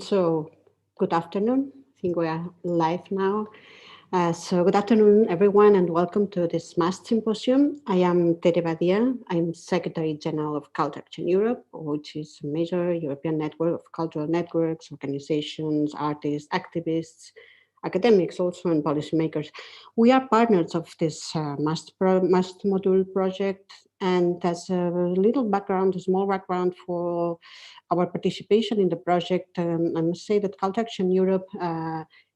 So, good afternoon. I think we are live now. So, good afternoon, everyone, and welcome to this MAST Symposium. I am Tere Badia. I'm Secretary General of Culture Action Europe, which is a major European network of cultural networks, organizations, artists, activists, academics also, and policymakers. We are partners of this MAST module project. And as a little background, a small background for our participation in the project, I must say that Culture Action Europe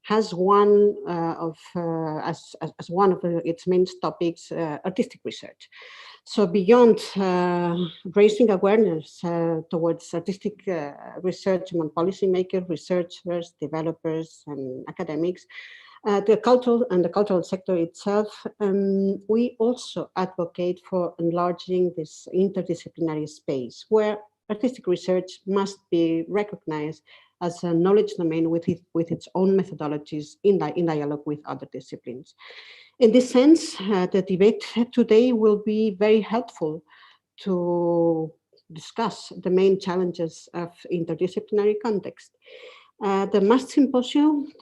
has one as one of its main topics, artistic research. So beyond raising awareness towards artistic research among policymakers, researchers, developers, and academics, the cultural sector itself, we also advocate for enlarging this interdisciplinary space where artistic research must be recognized as a knowledge domain with its own methodologies in dialogue with other disciplines. In this sense, the debate today will be very helpful to discuss the main challenges of interdisciplinary context. The MAST Symposium,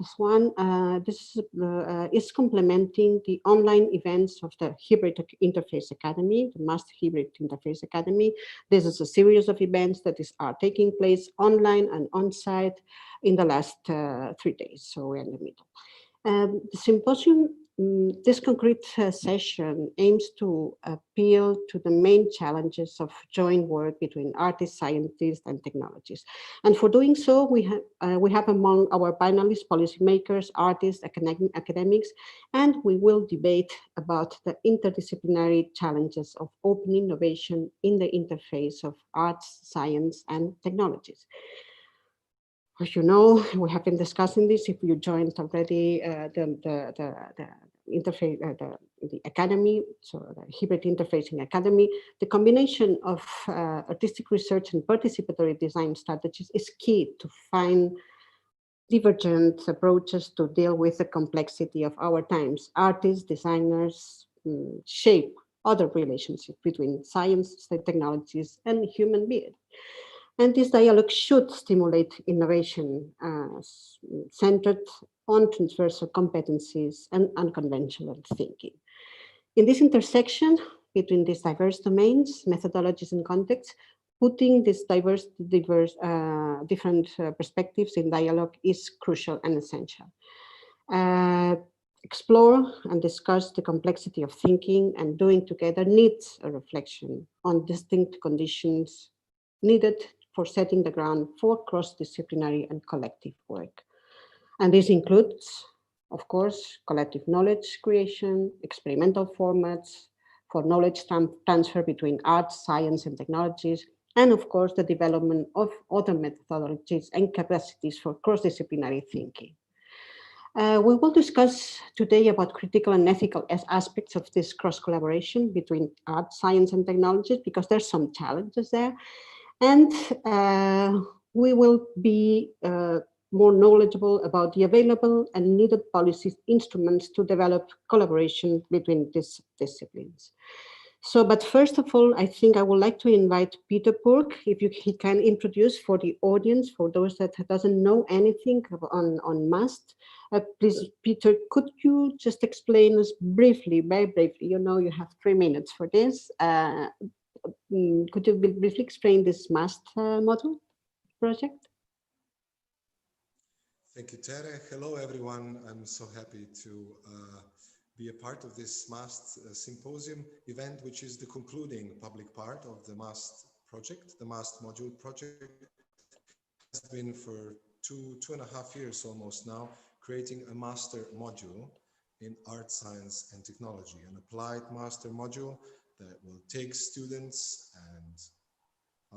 this is complementing the online events of the Hybrid Interface Academy, the MAST Hybrid Interface Academy. This is a series of events that are taking place online and on-site in the last 3 days, so we're in the middle. The symposium, this concrete session aims to appeal to the main challenges of joint work between artists, scientists, and technologists. And for doing so, we have among our panelists policymakers, artists, academics, and we will debate about the interdisciplinary challenges of open innovation in the interface of arts, science, and technologies. As you know, we have been discussing this. If you joined already the interface, the academy, so the Hybrid Interfacing Academy, the combination of artistic research and participatory design strategies is key to find divergent approaches to deal with the complexity of our times. Artists, designers shape other relationships between science, technologies, and human beings. And this dialogue should stimulate innovation centered on transversal competencies and unconventional thinking. In this intersection between these diverse domains, methodologies, and contexts, putting these different perspectives in dialogue is crucial and essential. Explore and discuss the complexity of thinking and doing together needs a reflection on distinct conditions needed for setting the ground for cross-disciplinary and collective work. And this includes, of course, collective knowledge creation, experimental formats for knowledge transfer between arts, science, and technologies, and of course, the development of other methodologies and capacities for cross-disciplinary thinking. We will discuss today about critical and ethical aspects of this cross-collaboration between art, science, and technologies, because there's some challenges there. And we will be more knowledgeable about the available and needed policy instruments to develop collaboration between these disciplines. So, but first of all, I think I would like to invite Peter Purk, if he can introduce for the audience, for those that doesn't know anything on MAST. Please, Peter, could you just explain us briefly, very briefly, you know, you have 3 minutes for this. Could you briefly explain this MAST model project? Thank you, Tere. Hello, everyone. I'm so happy to be a part of this MAST Symposium event, which is the concluding public part of the MAST project. The MAST module project has been for two and a half years almost now, creating a master module in art, science, and technology, an applied master module that will take students and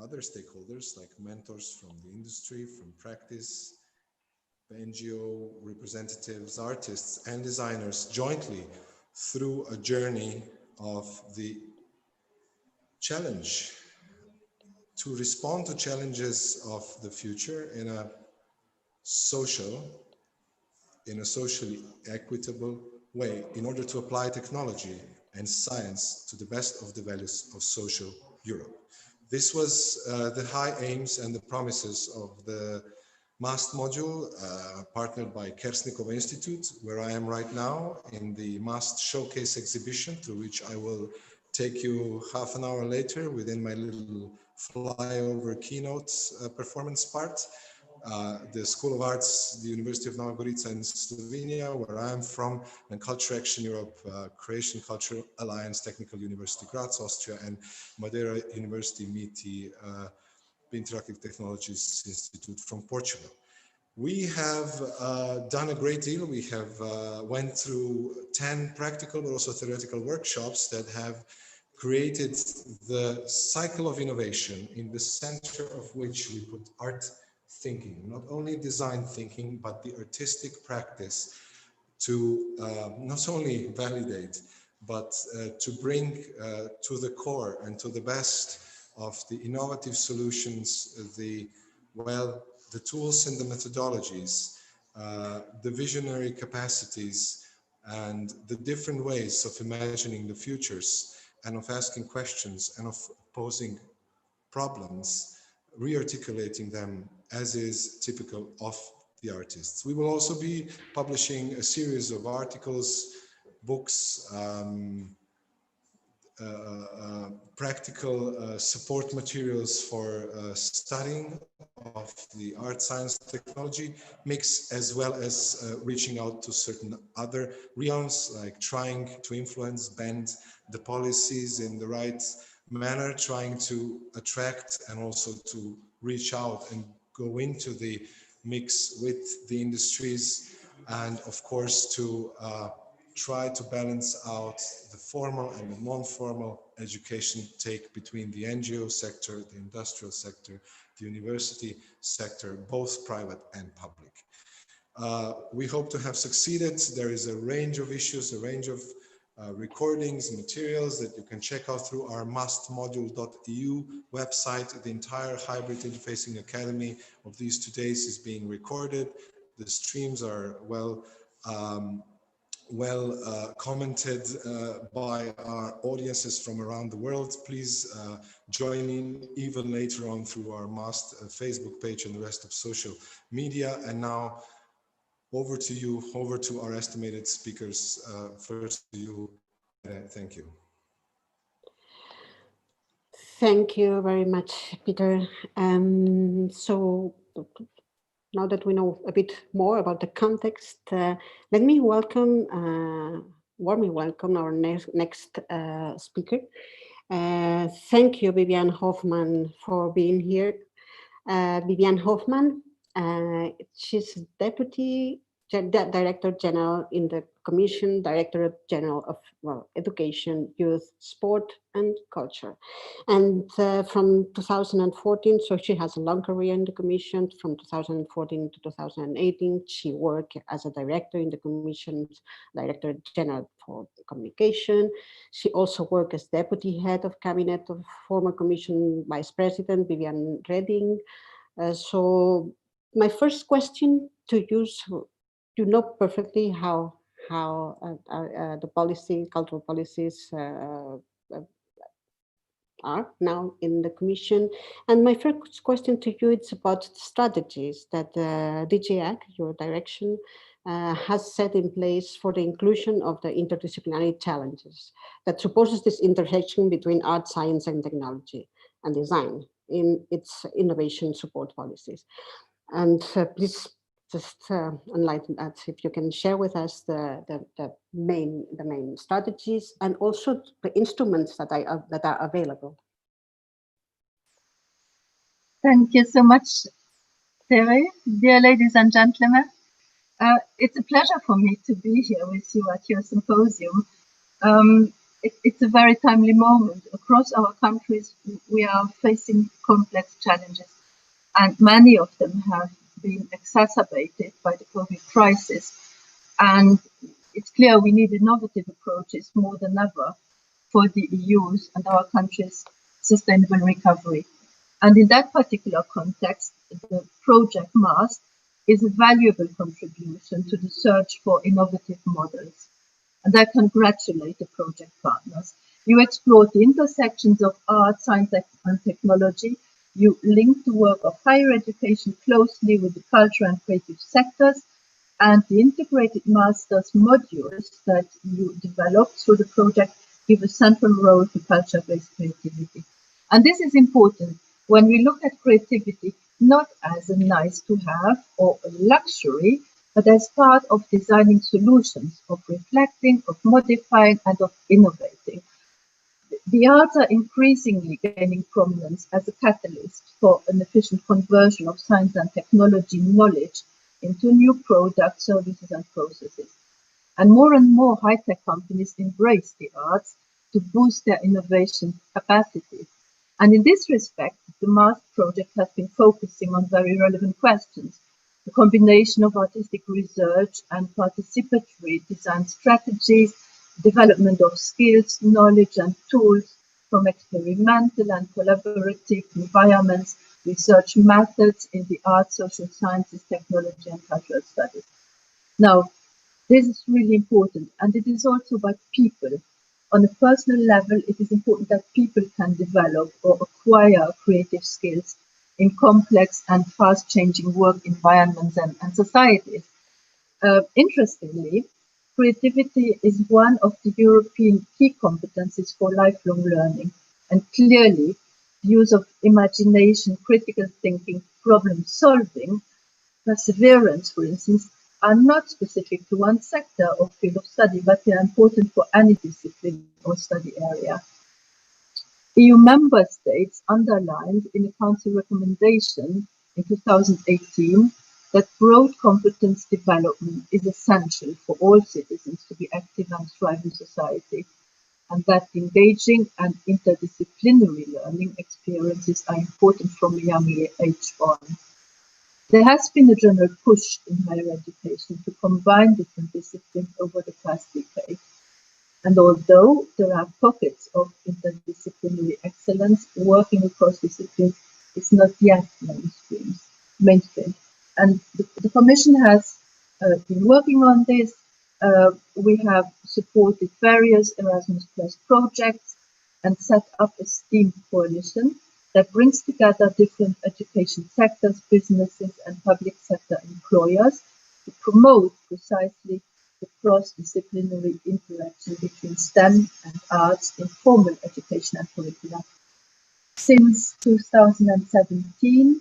other stakeholders like mentors from the industry, from practice, NGO representatives, artists, and designers jointly through a journey of the challenge to respond to challenges of the future in a socially equitable way in order to apply technology and science to the best of the values of social Europe. This was the high aims and the promises of the MAST module, partnered by Kersnikova Institute, where I am right now in the MAST Showcase exhibition, to which I will take you half an hour later within my little flyover keynote performance part. The School of Arts, the University of Nova Gorica in Slovenia, where I am from, and Culture Action Europe, Croatian Cultural Alliance, Technical University Graz, Austria, and Madeira University MITI, Interactive Technologies Institute from Portugal. We have done a great deal. We have went through 10 practical but also theoretical workshops that have created the cycle of innovation, in the center of which we put art thinking, not only design thinking, but the artistic practice to not only validate, but to bring to the core and to the best of the innovative solutions, the tools and the methodologies, the visionary capacities, and the different ways of imagining the futures and of asking questions and of posing problems, re-articulating them as is typical of the artists. We will also be publishing a series of articles, books, practical support materials for studying of the art, science, technology mix, as well as reaching out to certain other realms, like trying to influence, bend the policies in the right manner, trying to attract and also to reach out and go into the mix with the industries, and of course to try to balance out the formal and the non-formal education take between the NGO sector, the industrial sector, the university sector, both private and public. We hope to have succeeded. There is a range of issues, a range of recordings and materials that you can check out through our mastmodule.eu website. The entire Hybrid Interfacing Academy of these 2 days is being recorded. The streams are well commented by our audiences from around the world. Please join in even later on through our MAST Facebook page and the rest of social media. And now over to you, over to our estimated speakers. First to you. Thank you. Thank you very much, Peter. So now that we know a bit more about the context, let me warmly welcome our next speaker. Thank you, Vivian Hoffman, for being here. Vivian Hoffman, she's Deputy Director General in the Commission, Directorate General of Education, Youth, Sport and Culture. And from 2014, so she has a long career in the Commission. From 2014 to 2018, she worked as a director in the Commission's Director General for Communication. She also worked as Deputy Head of Cabinet of former Commission Vice President Viviane Reding. So my first question to you, so you know perfectly how the cultural policies are now in the Commission. And my first question to you is about strategies that DGAC, your direction, has set in place for the inclusion of the interdisciplinary challenges that supposes this intersection between art, science and technology and design in its innovation support policies. And please just enlighten us if you can share with us the main strategies and also the instruments that are available. Thank you so much, Terry. Dear ladies and gentlemen, it's a pleasure for me to be here with you at your symposium. It's a very timely moment. Across our countries, we are facing complex challenges, and many of them have been exacerbated by the COVID crisis. And it's clear we need innovative approaches more than ever for the EU's and our country's sustainable recovery. And in that particular context, the project MAST is a valuable contribution to the search for innovative models. And I congratulate the project partners. You explored the intersections of art, science and technology you link the work of higher education closely with the cultural and creative sectors, and the integrated master's modules that you develop through the project give a central role to culture-based creativity. And this is important when we look at creativity not as a nice to have or a luxury, but as part of designing solutions, of reflecting, of modifying, and of innovating. The arts are increasingly gaining prominence as a catalyst for an efficient conversion of science and technology knowledge into new products, services, and processes. And more high-tech companies embrace the arts to boost their innovation capacity. And in this respect, the MAST project has been focusing on very relevant questions. The combination of artistic research and participatory design strategies, development of skills, knowledge, and tools from experimental and collaborative environments, research methods in the arts, social sciences, technology, and cultural studies. Now, this is really important, and it is also about people. On a personal level, it is important that people can develop or acquire creative skills in complex and fast-changing work environments and societies. Interestingly, creativity is one of the European key competencies for lifelong learning, and clearly, the use of imagination, critical thinking, problem solving, perseverance, for instance, are not specific to one sector or field of study, but they are important for any discipline or study area. EU member states underlined in a council recommendation in 2018 that broad competence development is essential for all citizens to be active and thrive in society, and that engaging and interdisciplinary learning experiences are important from a young age on. There has been a general push in higher education to combine different disciplines over the past decade. And although there are pockets of interdisciplinary excellence, working across disciplines is not yet mainstream. And the Commission has been working on this. We have supported various Erasmus Plus projects and set up a STEAM coalition that brings together different education sectors, businesses, and public sector employers to promote precisely the cross-disciplinary interaction between STEM and arts in formal education and curricula. Since 2017,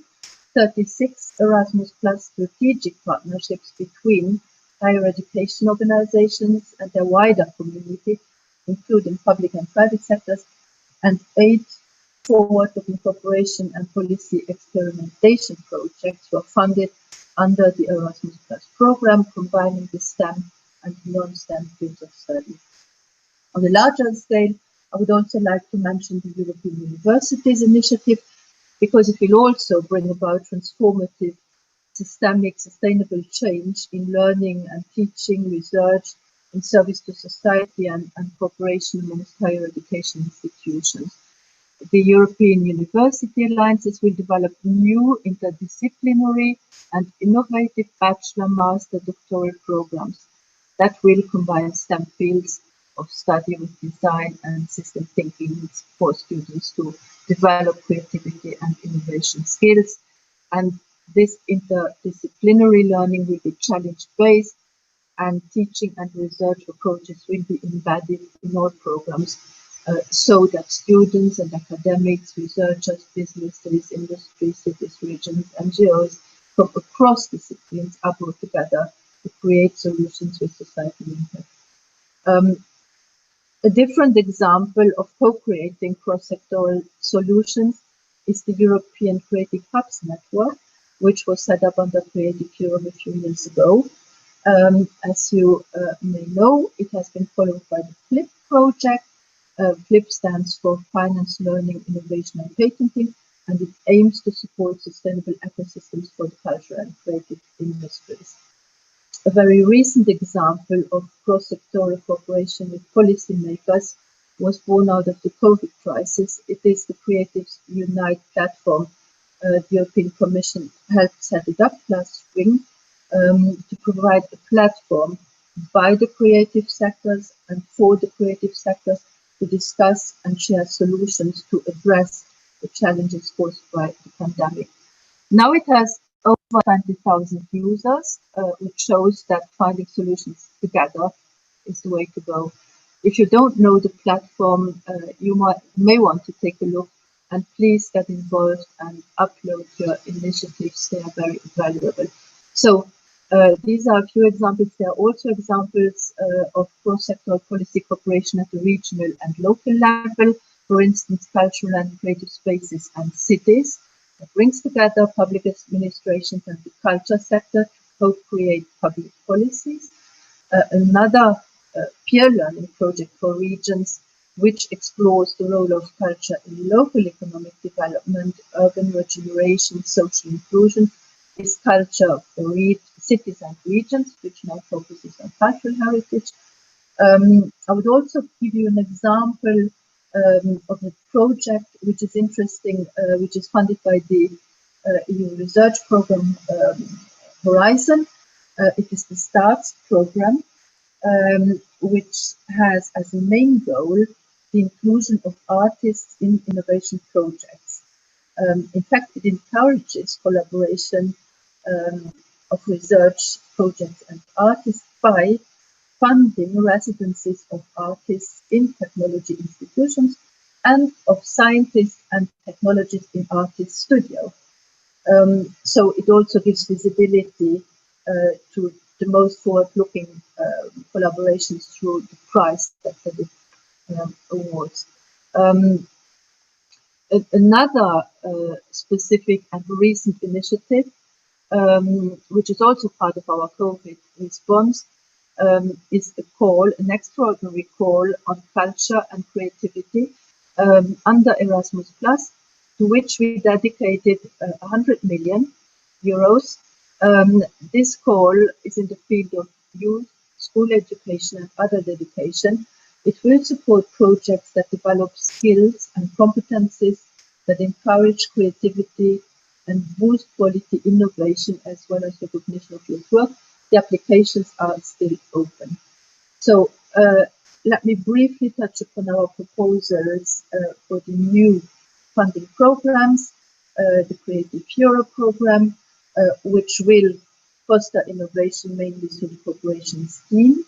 36 Erasmus Plus strategic partnerships between higher education organizations and their wider community, including public and private sectors, and 8 forward-looking cooperation and policy experimentation projects were funded under the Erasmus Plus program, combining the STEM and non-STEM fields of study. On a larger scale, I would also like to mention the European Universities Initiative, because it will also bring about transformative, systemic, sustainable change in learning and teaching, research, in service to society and cooperation amongst higher education institutions. The European University Alliances will develop new interdisciplinary and innovative bachelor, master, doctoral programs that will combine STEM fields of study with design and system thinking for students to develop creativity and innovation skills. And this interdisciplinary learning will be challenge-based, and teaching and research approaches will be embedded in all programs, so that students and academics, researchers, businesses, industries, cities, regions, NGOs from across disciplines are brought together to create solutions with societal impact. A different example of co-creating cross-sectoral solutions is the European Creative Hubs Network, which was set up under Creative Europe a few years ago. As you may know, it has been followed by the FLIP project. FLIP stands for Finance, Learning, Innovation and Patenting, and it aims to support sustainable ecosystems for the cultural and creative industries. A very recent example of cross-sectoral cooperation with policymakers was born out of the COVID crisis. It is the Creatives Unite platform. The European Commission helped set it up last spring to provide a platform by the creative sectors and for the creative sectors to discuss and share solutions to address the challenges caused by the pandemic. Now it has over 20,000 users, which shows that finding solutions together is the way to go. If you don't know the platform, you may want to take a look, and please get involved and upload your initiatives. They are very valuable. So these are a few examples. There are also examples of cross-sectoral policy cooperation at the regional and local level, for instance, cultural and creative spaces and cities, that brings together public administrations and the culture sector to co-create public policies. Another peer learning project for regions, which explores the role of culture in local economic development, urban regeneration, social inclusion, is Culture for Cities and Regions, which now focuses on cultural heritage. I would also give you an example of a project which is interesting, which is funded by the EU research program Horizon. It is the STARTS program, which has as a main goal the inclusion of artists in innovation projects. In fact, it encourages collaboration of research projects and artists by funding residencies of artists in technology institutions and of scientists and technologists in artist studio. So it also gives visibility to the most forward-looking collaborations through the prize that the awards. Another specific and recent initiative, which is also part of our COVID response, is an extraordinary call on culture and creativity under Erasmus+, to which we dedicated 100 million euros. This call is in the field of youth, school education and adult education. It will support projects that develop skills and competencies that encourage creativity and boost quality innovation as well as recognition of your work. The applications are still open. So let me briefly touch upon our proposals for the new funding programs, the Creative Europe program, which will foster innovation mainly through the cooperation scheme,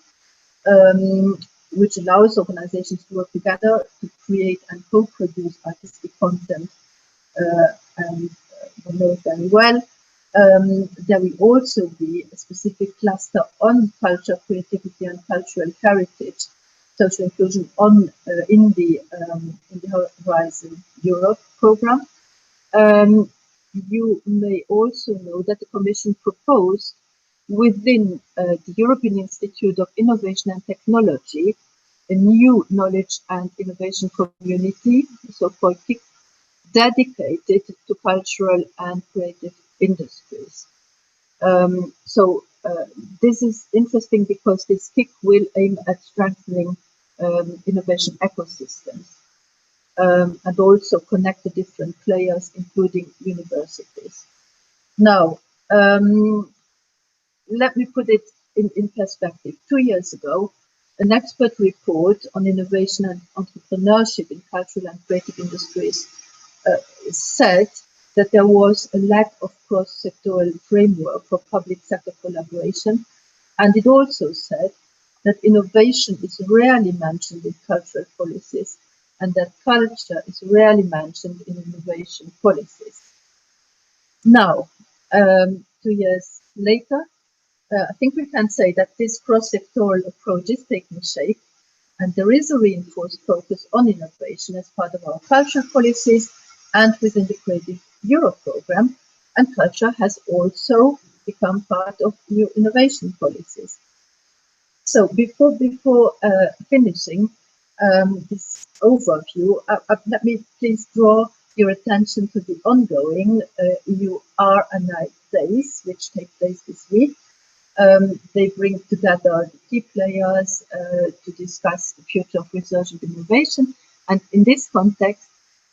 which allows organizations to work together to create and co-produce artistic content, and we know very well. There will also be a specific cluster on culture, creativity and cultural heritage, social inclusion in the Horizon Europe program. You may also know that the Commission proposed within the European Institute of Innovation and Technology a new knowledge and innovation community, so-called KIC, dedicated to cultural and creative industries. This is interesting because this KIC will aim at strengthening innovation ecosystems and also connect the different players, including universities. Now, let me put it in perspective. 2 years ago, an expert report on innovation and entrepreneurship in cultural and creative industries said that there was a lack of cross-sectoral framework for public sector collaboration. And it also said that innovation is rarely mentioned in cultural policies and that culture is rarely mentioned in innovation policies. Now, 2 years later, I think we can say that this cross-sectoral approach is taking shape, and there is a reinforced focus on innovation as part of our cultural policies and within the Creative Europe program, and culture has also become part of new innovation policies. So before finishing this overview, let me please draw your attention to the ongoing EU R&I Days, which take place this week. They bring together the key players to discuss the future of research and innovation. And in this context,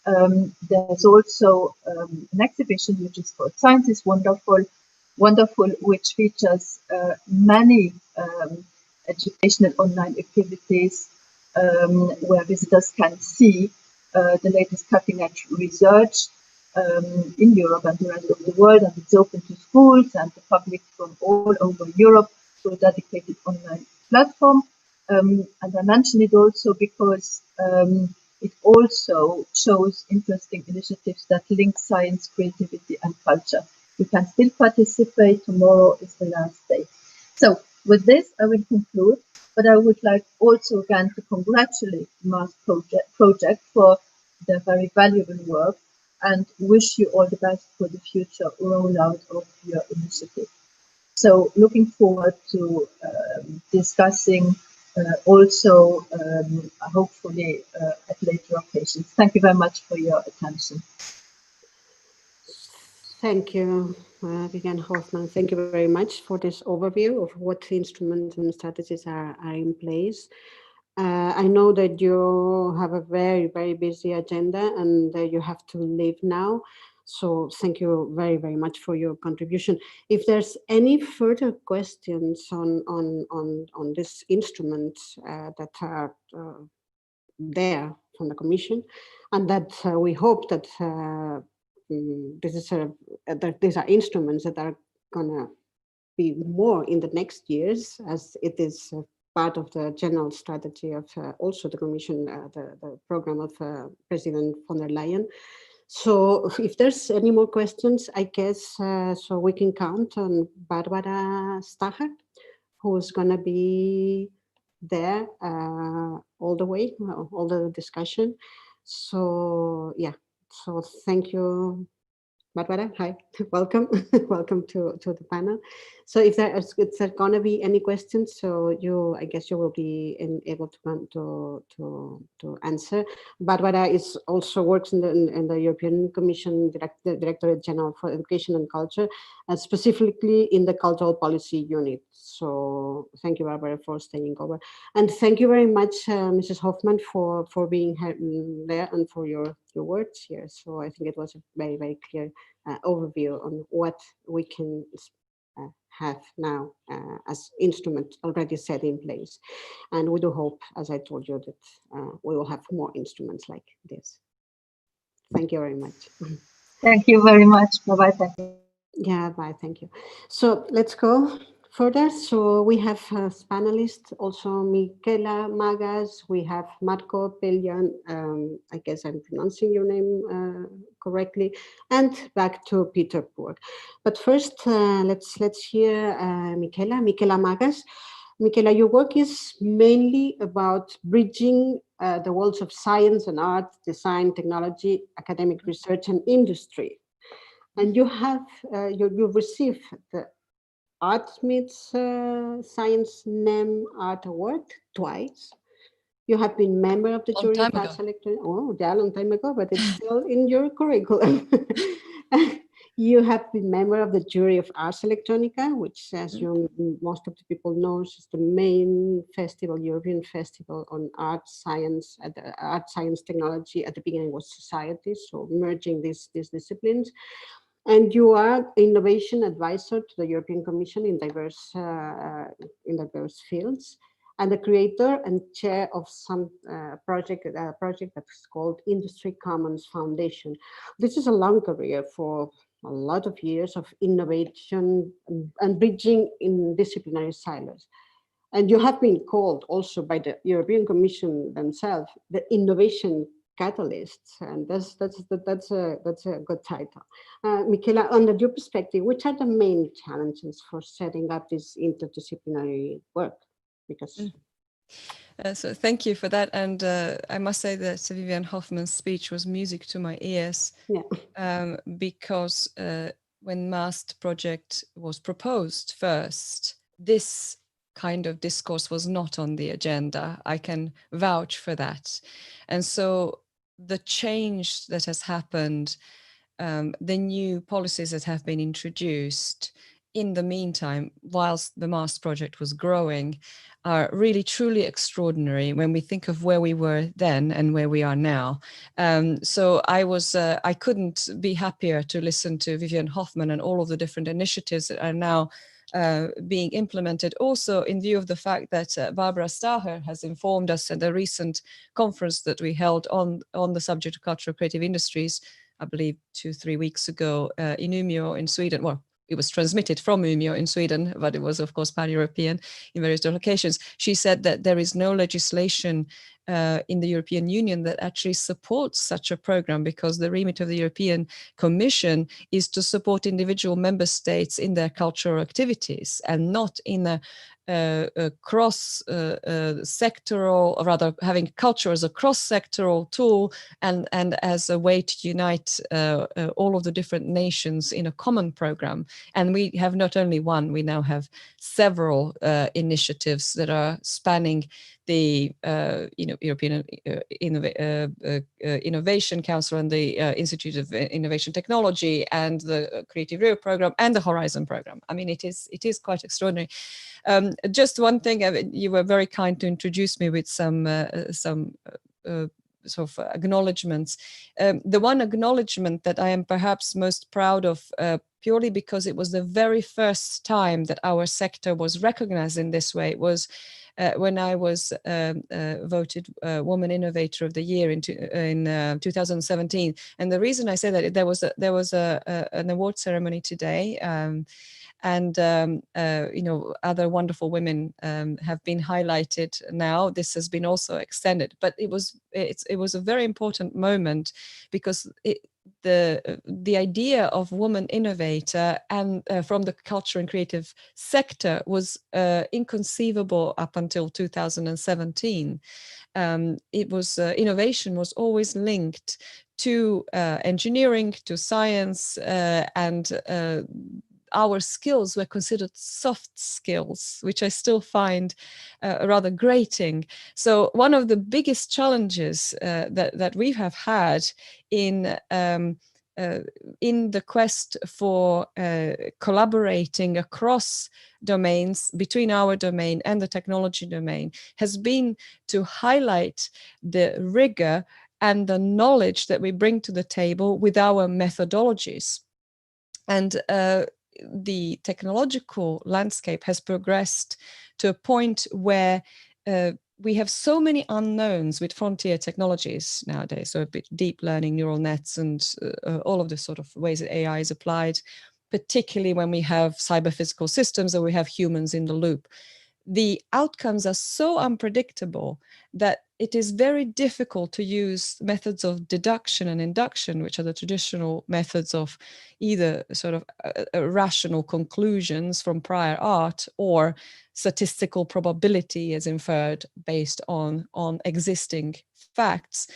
there's also an exhibition which is called Science is Wonderful, which features many educational online activities where visitors can see the latest cutting edge research in Europe and the rest of the world, and it's open to schools and the public from all over Europe through a dedicated online platform. And I mention it also because it also shows interesting initiatives that link science, creativity, and culture. You can still participate. Tomorrow is the last day. So with this, I will conclude, but I would like also again to congratulate the MAST project for their very valuable work and wish you all the best for the future rollout of your initiative. So looking forward to discussing also hopefully at later occasions. Thank you very much for your attention. Thank you, Vivian Hoffman. Thank you very much for this overview of what instruments and strategies are in place. I know that you have a very, very busy agenda and you have to leave now. So thank you very, very much for your contribution. If there's any further questions on this instrument that are there from the Commission, and that we hope that these are instruments that are gonna be more in the next years, as it is part of the general strategy of also the Commission, the program of President von der Leyen. So if there's any more questions, I guess, so we can count on Barbara Stacher, who's gonna be there all the way, all the discussion. So yeah, so thank you, Barbara. Hi, welcome, welcome to the panel. So if there's going to be any questions, so I guess you will be able to answer. Barbara is also works in the European Commission Directorate General for Education and Culture, specifically in the Cultural Policy Unit. So thank you, Barbara, for staying over, and thank you very much, Mrs. Hoffman, for being there and for your words here. So I think it was a very, very clear overview on what we can have now as instruments already set in place. And we do hope, as I told you, that we will have more instruments like this. Thank you very much. Thank you very much. Bye-bye. Thank you. Yeah, bye. Thank you. So let's go further. So we have as panelists also Michela Magas, we have Marco Peljan, I guess I'm pronouncing your name correctly, and back to Petersburg. But first, let's hear Michela Magas. Michela, your work is mainly about bridging the worlds of science and art, design, technology, academic research, and industry. And you have you've received the Art Meets Science NEM Art Award twice. You have been member of the jury of Arts Electronic. Oh, yeah, a long time ago, but it's still in your curriculum. You have been member of the jury of Ars Electronica, which, as most of the people know, is the main festival, European festival on art, science, technology. At the beginning was society, so merging these disciplines. And you are innovation advisor to the European Commission in diverse fields, and the creator and chair of some project that's called Industry Commons Foundation. This is a long career for a lot of years of innovation and bridging in disciplinary silos. And you have been called also by the European Commission themselves the innovation catalysts, and that's a good title. Michela, under your perspective, which are the main challenges for setting up this interdisciplinary work? Because so thank you for that, and I must say that Vivian Hoffman's speech was music to my ears. Yeah. Because when MAST project was proposed first, this kind of discourse was not on the agenda. I can vouch for that. And so the change that has happened, the new policies that have been introduced in the meantime, whilst the MAST project was growing, are really truly extraordinary when we think of where we were then and where we are now. So I couldn't be happier to listen to Vivian Hoffman and all of the different initiatives that are now being implemented, also in view of the fact that Barbara Staher has informed us at a recent conference that we held on the subject of cultural creative industries, I believe 2-3 weeks ago in Umeå in Sweden. Well, it was transmitted from Umeå in Sweden, but it was, of course, pan-European in various locations. She said that there is no legislation in the European Union that actually supports such a program, because the remit of the European Commission is to support individual member states in their cultural activities, and not in a cross-sectoral, or rather having culture as a cross-sectoral tool and as a way to unite all of the different nations in a common program. And we have not only one, we now have several initiatives that are spanning the European Innovation Council and the Institute of Innovation Technology and the Creative Rio program and the Horizon program. I mean, it is quite extraordinary. Just one thing, you were very kind to introduce me with some sort of acknowledgements. The one acknowledgement that I am perhaps most proud of, purely because it was the very first time that our sector was recognized in this way, was when I was voted Woman Innovator of the Year in 2017. And the reason I say that, there was an award ceremony today, and other wonderful women have been highlighted now. This has been also extended, but it was a very important moment, because the idea of woman innovator and from the culture and creative sector was inconceivable up until 2017. It was innovation was always linked to engineering, to science, and our skills were considered soft skills, which I still find rather grating. So one of the biggest challenges that we have had in the quest for collaborating across domains, between our domain and the technology domain, has been to highlight the rigor and the knowledge that we bring to the table with our methodologies. And the technological landscape has progressed to a point where we have so many unknowns with frontier technologies nowadays, so a bit deep learning, neural nets, and all of the sort of ways that AI is applied, particularly when we have cyber-physical systems or we have humans in the loop. The outcomes are so unpredictable that it is very difficult to use methods of deduction and induction, which are the traditional methods of either sort of rational conclusions from prior art or statistical probability as inferred based on existing facts.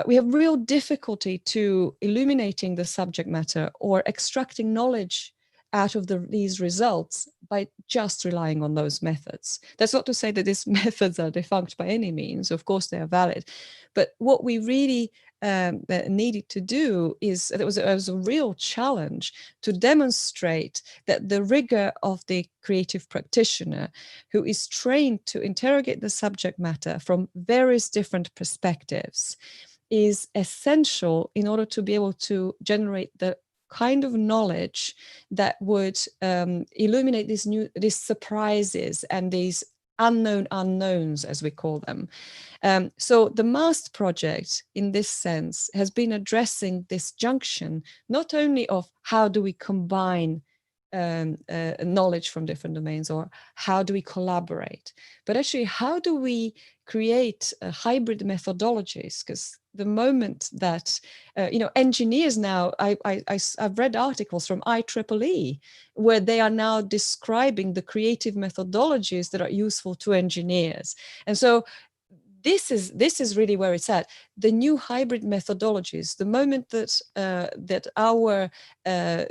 We have real difficulty to illuminating the subject matter or extracting knowledge out of these results by just relying on those methods. That's not to say that these methods are defunct by any means. Of course, they are valid. But what we really needed to do is, it was a real challenge to demonstrate that the rigor of the creative practitioner, who is trained to interrogate the subject matter from various different perspectives, is essential in order to be able to generate the kind of knowledge that would illuminate these surprises and these unknown unknowns, as we call them. So the MAST project, in this sense, has been addressing this junction, not only of how do we combine knowledge from different domains, or how do we collaborate, but actually how do we create hybrid methodologies? Because the moment that engineers now, I've read articles from IEEE where they are now describing the creative methodologies that are useful to engineers. And so this is really where it's at. The new hybrid methodologies, the moment that that our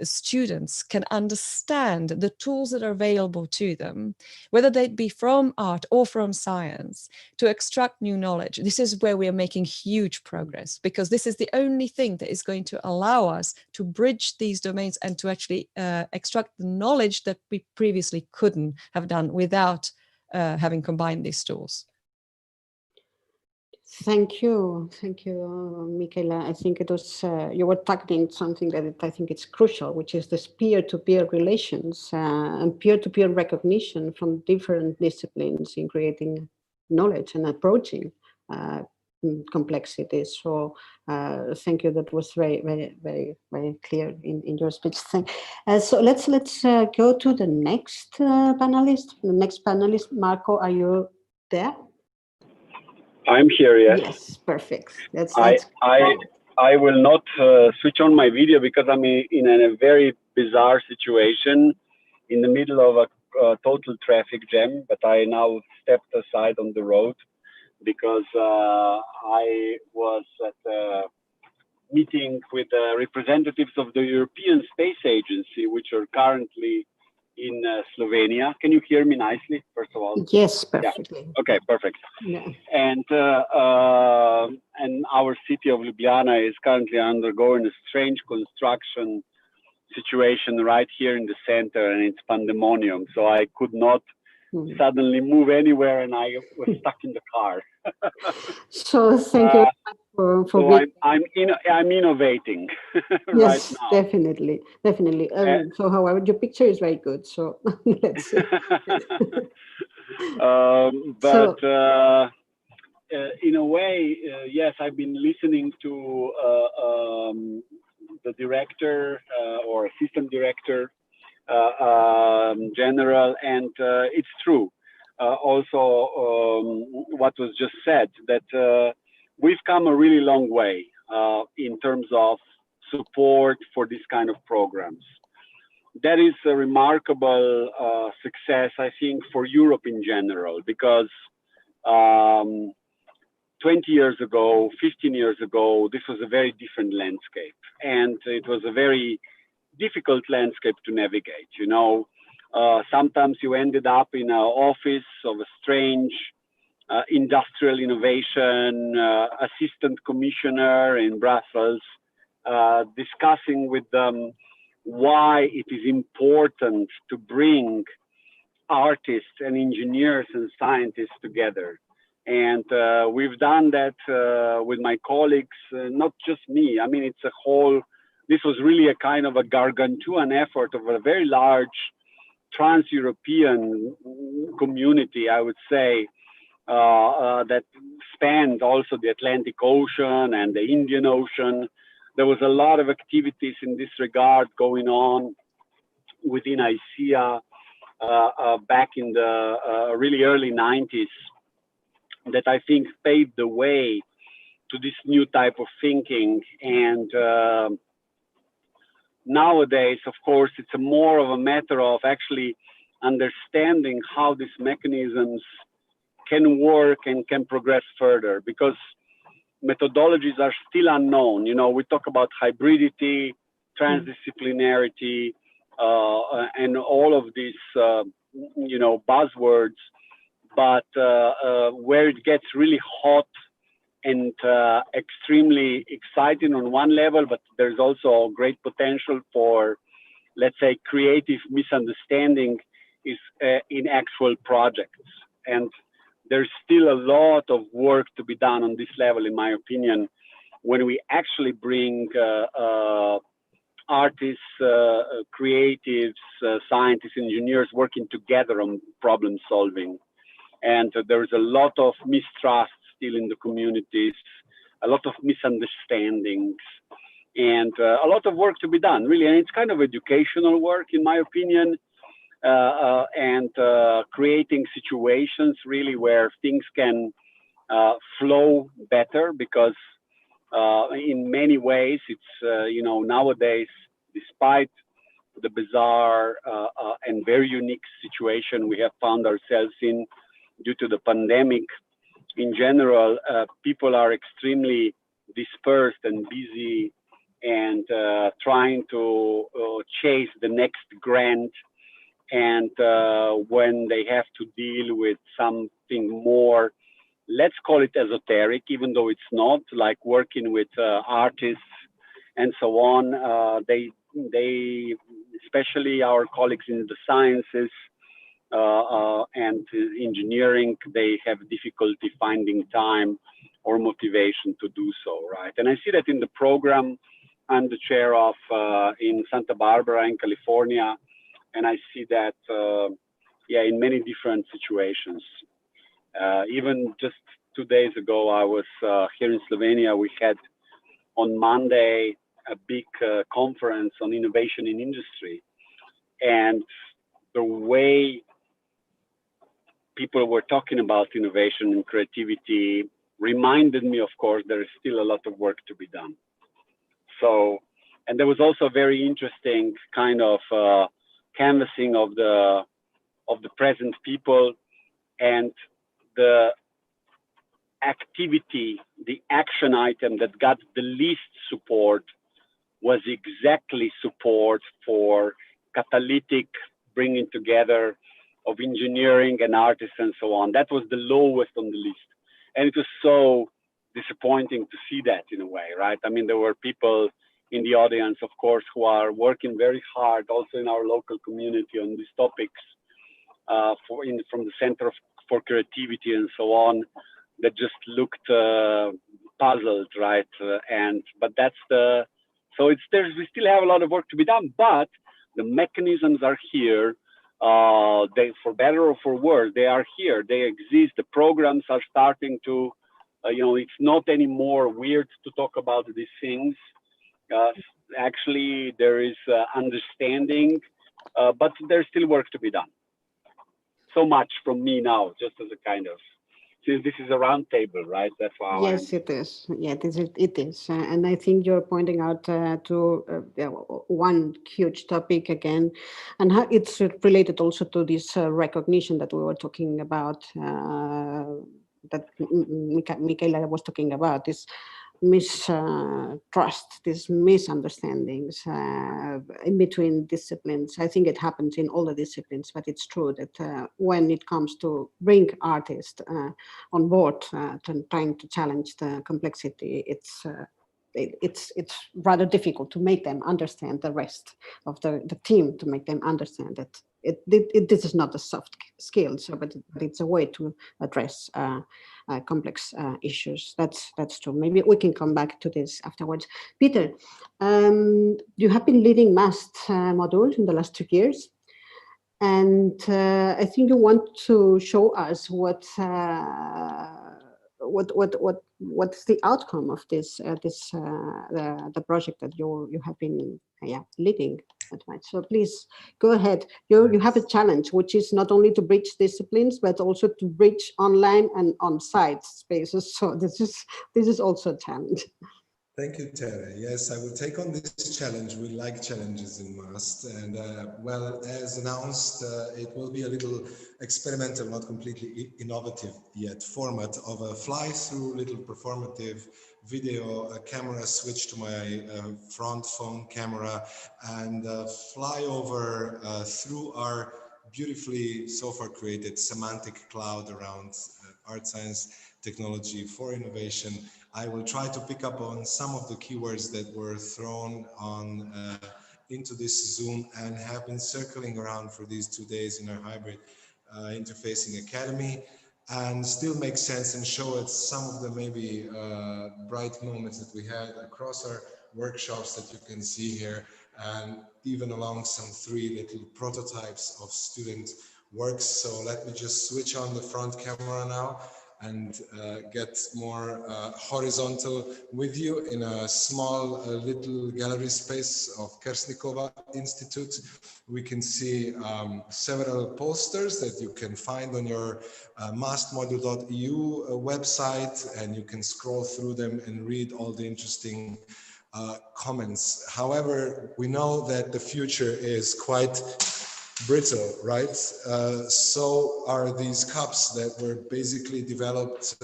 students can understand the tools that are available to them, whether they be from art or from science, to extract new knowledge. This is where we are making huge progress, because this is the only thing that is going to allow us to bridge these domains and to actually extract the knowledge that we previously couldn't have done without having combined these tools. Thank you, Michaela. I think it was you were tackling something that I think it's crucial, which is this peer-to-peer relations and peer-to-peer recognition from different disciplines in creating knowledge and approaching complexities. So thank you. That was very clear in your speech. So let's go to the next panelist. The next panelist, Marco, are you there? I'm here, yes. Yes, perfect. I will not switch on my video because I'm in a very bizarre situation in the middle of a total traffic jam, but I now stepped aside on the road because I was at a meeting with representatives of the European Space Agency, which are currently in Slovenia. Can you hear me nicely, first of all? Yes, perfectly. Yeah. Okay, perfect. Yeah. And our city of Ljubljana is currently undergoing a strange construction situation right here in the center, and it's pandemonium. So I could not suddenly move anywhere, and I was stuck in the car. So thank you for so being. I'm innovating yes, right now. Definitely. So, however, your picture is very good. So let's see. In a way, yes, I've been listening to the director or assistant director general, and it's true. Also, what was just said, that we've come a really long way in terms of support for this kind of programs. That is a remarkable success, I think, for Europe in general, because 20 years ago, 15 years ago, this was a very different landscape. And it was a very difficult landscape to navigate. You know, sometimes you ended up in an office of a strange industrial innovation assistant commissioner in Brussels, discussing with them why it is important to bring artists and engineers and scientists together. And we've done that with my colleagues, not just me. I mean, it's a whole, this was really a kind of a gargantuan effort of a very large trans-European community, I would say, that spanned also the Atlantic Ocean and the Indian Ocean. There was a lot of activities in this regard going on within ICEA back in the really early 90s that I think paved the way to this new type of thinking. And nowadays, of course, it's more of a matter of actually understanding how these mechanisms can work and can progress further, because methodologies are still unknown. You know, we talk about hybridity, transdisciplinarity, and all of these, you know, buzzwords. But where it gets really hot and extremely exciting on one level, but there's also great potential for, let's say, creative misunderstanding is in actual projects. And there's still a lot of work to be done on this level, in my opinion, when we actually bring artists, creatives, scientists, engineers working together on problem solving. And there's a lot of mistrust still in the communities, a lot of misunderstandings, and a lot of work to be done, really. And it's kind of educational work, in my opinion, and creating situations really where things can flow better, because in many ways, it's, you know, nowadays, despite the bizarre and very unique situation we have found ourselves in due to the pandemic, in general, people are extremely dispersed and busy and trying to chase the next grant. And when they have to deal with something more, let's call it esoteric, even though it's not, like working with artists and so on, they, especially our colleagues in the sciences and engineering, they have difficulty finding time or motivation to do so, right? And I see that in the program I'm the chair of in Santa Barbara in California, and I see that in many different situations. Even just 2 days ago, I was here in Slovenia. We had on Monday a big conference on innovation in industry, and the way people were talking about innovation and creativity reminded me, of course, there is still a lot of work to be done. So, and there was also a very interesting kind of canvassing of the present people, and the activity, the action item that got the least support was exactly support for catalytic bringing together of engineering and artists and so on. That was the lowest on the list. And it was so disappointing to see that in a way, right? I mean, there were people in the audience, of course, who are working very hard also in our local community on these topics from the Center for Creativity and so on, that just looked puzzled, right? But that's we still have a lot of work to be done, but the mechanisms are here. For better or for worse, they are here. They exist. The programs are starting to, it's not anymore weird to talk about these things. Actually, there is understanding, but there's still work to be done. So much from me now, just as a kind of, since this is a round table, right? That's why. Yes, it is. Yeah, it is. And I think you're pointing out to one huge topic again, and how it's related also to this recognition that we were talking about, that Michaela was talking about, this mistrust, these misunderstandings in between disciplines. I think it happens in all the disciplines, but it's true that when it comes to bring artists on board, trying to challenge the complexity, it's rather difficult to make them understand the rest of the team, to make them understand that this is not a soft skill, but it's a way to address complex issues. That's true. Maybe we can come back to this afterwards. Peter, you have been leading MAST module in the last 2 years, and I think you want to show us what's the outcome of this the project that you have been leading. So please go ahead. You have a challenge, which is not only to bridge disciplines, but also to bridge online and on-site spaces. So this is also a challenge. Thank you, Tere. Yes, I will take on this challenge. We like challenges in MAST. And well, as announced, it will be a little experimental, not completely innovative yet, format of a fly-through little performative video camera switch to my front phone camera and fly over through our beautifully so far created semantic cloud around art, science, technology for innovation. I will try to pick up on some of the keywords that were thrown on into this Zoom and have been circling around for these 2 days in our hybrid interfacing academy, and still make sense and show it some of the maybe bright moments that we had across our workshops that you can see here, and even along some 3 little prototypes of student works. So let me just switch on the front camera now and get more horizontal with you in a small little gallery space of Kersnikova Institute. We can see several posters that you can find on your mastmodule.eu website, and you can scroll through them and read all the interesting comments. However, we know that the future is quite brittle, right? So are these cups that were basically developed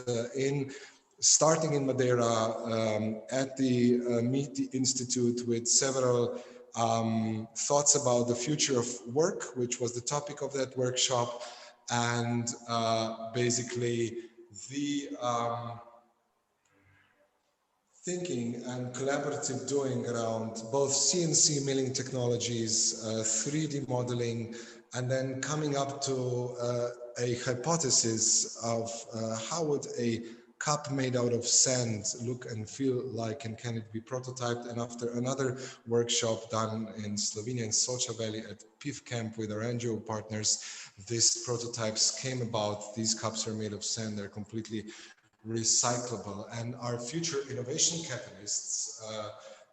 starting in Madeira at the MIT Institute with several thoughts about the future of work, which was the topic of that workshop, and basically the thinking and collaborative doing around both CNC milling technologies, 3D modeling, and then coming up to a hypothesis of how would a cup made out of sand look and feel like, and can it be prototyped? And after another workshop done in Slovenia in Soča Valley at PIF camp with our NGO partners, these prototypes came about. These cups are made of sand, they're completely recyclable, and our future innovation catalysts,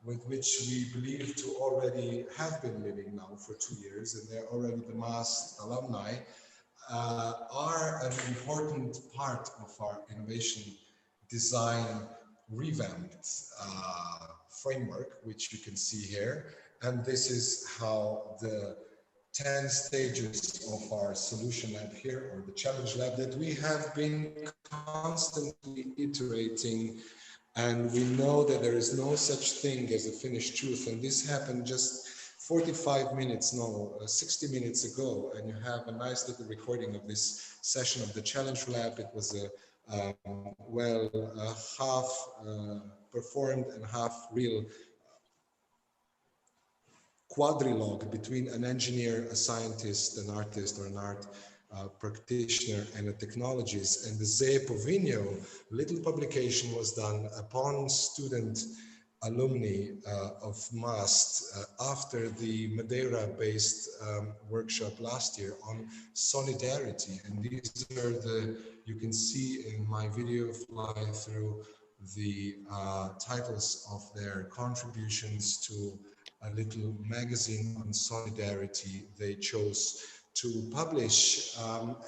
with which we believe to already have been living now for 2 years, and they're already the MAST alumni, are an important part of our innovation design revamped framework, which you can see here. And this is how the 10 stages of our solution lab here, or the challenge lab, that we have been constantly iterating. And we know that there is no such thing as a finished truth. And this happened just 45 minutes, no, 60 minutes ago. And you have a nice little recording of this session of the challenge lab. It was half performed and half real quadrilogue between an engineer, a scientist, an artist, or an art practitioner, and a technologist. And the Ze Povinio little publication was done upon student alumni of MAST after the Madeira-based workshop last year on solidarity. And these are you can see in my video fly through the titles of their contributions to a little magazine on solidarity they chose to publish.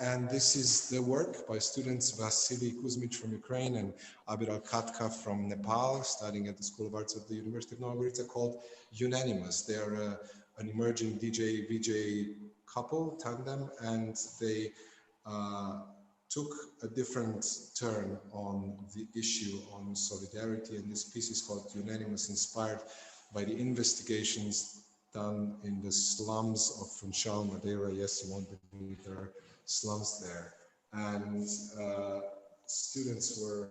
And this is the work by students Vasily Kuzmich from Ukraine and Abiral Katka from Nepal, studying at the School of Arts of the University of Novogorica, called Unanimous. They are an emerging DJ-VJ couple, tandem, and they took a different turn on the issue on solidarity. And this piece is called Unanimous, inspired by the investigations done in the slums of Funchal, Madeira. Yes, you won't believe there are slums there. And students were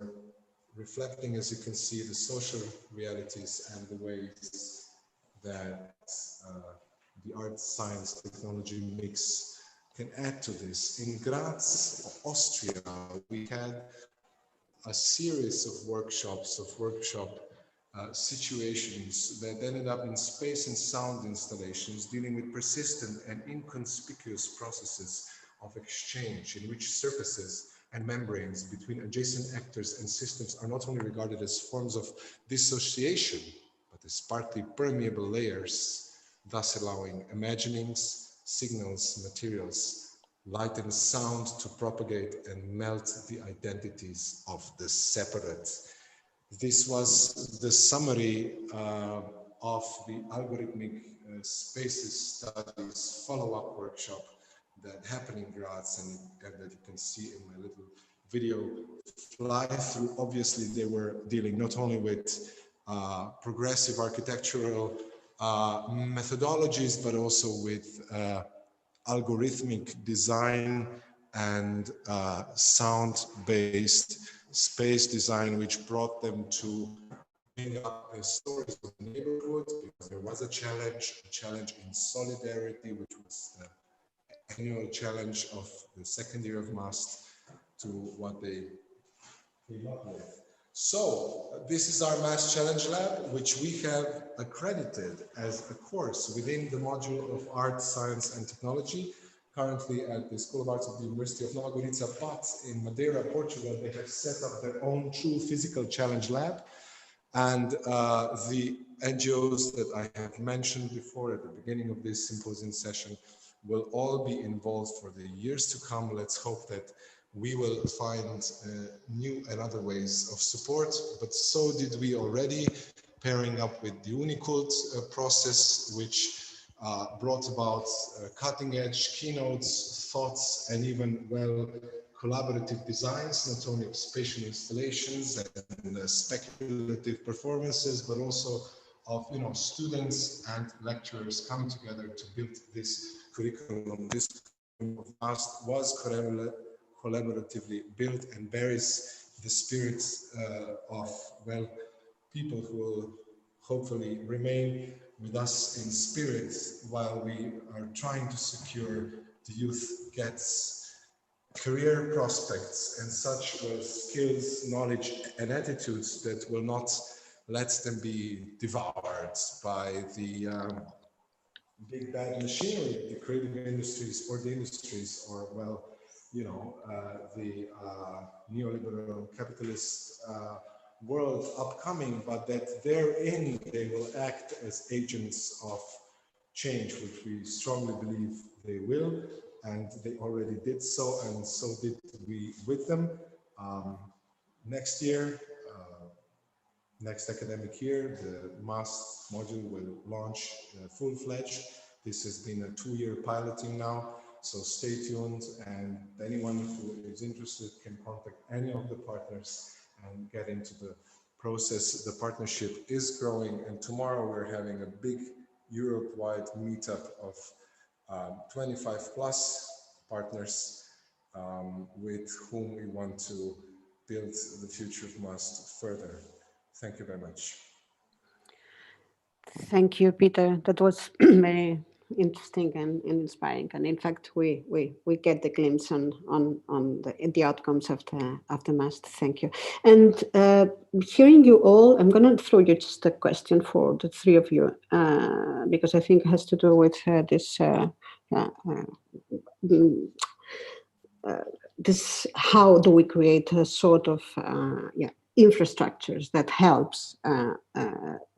reflecting, as you can see, the social realities and the ways that the art, science, technology mix can add to this. In Graz, Austria, we had a series of workshops, situations that ended up in space and sound installations dealing with persistent and inconspicuous processes of exchange, in which surfaces and membranes between adjacent actors and systems are not only regarded as forms of dissociation, but as partly permeable layers, thus allowing imaginings, signals, materials, light and sound to propagate and melt the identities of the separate. This was the summary of the algorithmic spaces studies follow-up workshop that happened in Graz, and that you can see in my little video fly through. Obviously, they were dealing not only with progressive architectural methodologies, but also with algorithmic design and sound-based space design, which brought them to bring up the stories of the neighborhood, because there was a challenge in solidarity, which was the annual challenge of the second year of MAST, to what they came up with. So this is our MAST Challenge Lab, which we have accredited as a course within the module of Art, Science and Technology, currently at the School of Arts of the University of Novogorica, but in Madeira, Portugal, they have set up their own true physical challenge lab. And the NGOs that I have mentioned before at the beginning of this symposium session will all be involved for the years to come. Let's hope that we will find new and other ways of support, but so did we already, pairing up with the Unicult process, which brought about cutting-edge keynotes, thoughts, and even, well, collaborative designs, not only of spatial installations and speculative performances, but also of students and lecturers coming together to build this curriculum. This curriculum of MAST was collaboratively built and bears the spirit of, well, people who will hopefully remain with us in spirit while we are trying to secure the youth gets career prospects and such skills, knowledge, and attitudes that will not let them be devoured by the big bad machinery, the creative industries or the industries, or well, you know, the neoliberal capitalist world upcoming, but that therein they will act as agents of change, which we strongly believe they will, and they already did so, and so did we with them. Next year, next academic year, the MAST module will launch full-fledged. This has been a 2-year piloting now, so stay tuned, and anyone who is interested can contact any of the partners and get into the process. The partnership is growing, and tomorrow we're having a big Europe-wide meetup of 25 plus partners with whom we want to build the future of MAST further. Thank you very much. Thank you, Peter. That was very interesting and inspiring. And in fact, we get the glimpse on the outcomes of the MAST. Thank you. And hearing you all, I'm going to throw you just a question for the three of you, because I think it has to do with this, how do we create a sort of infrastructures that helps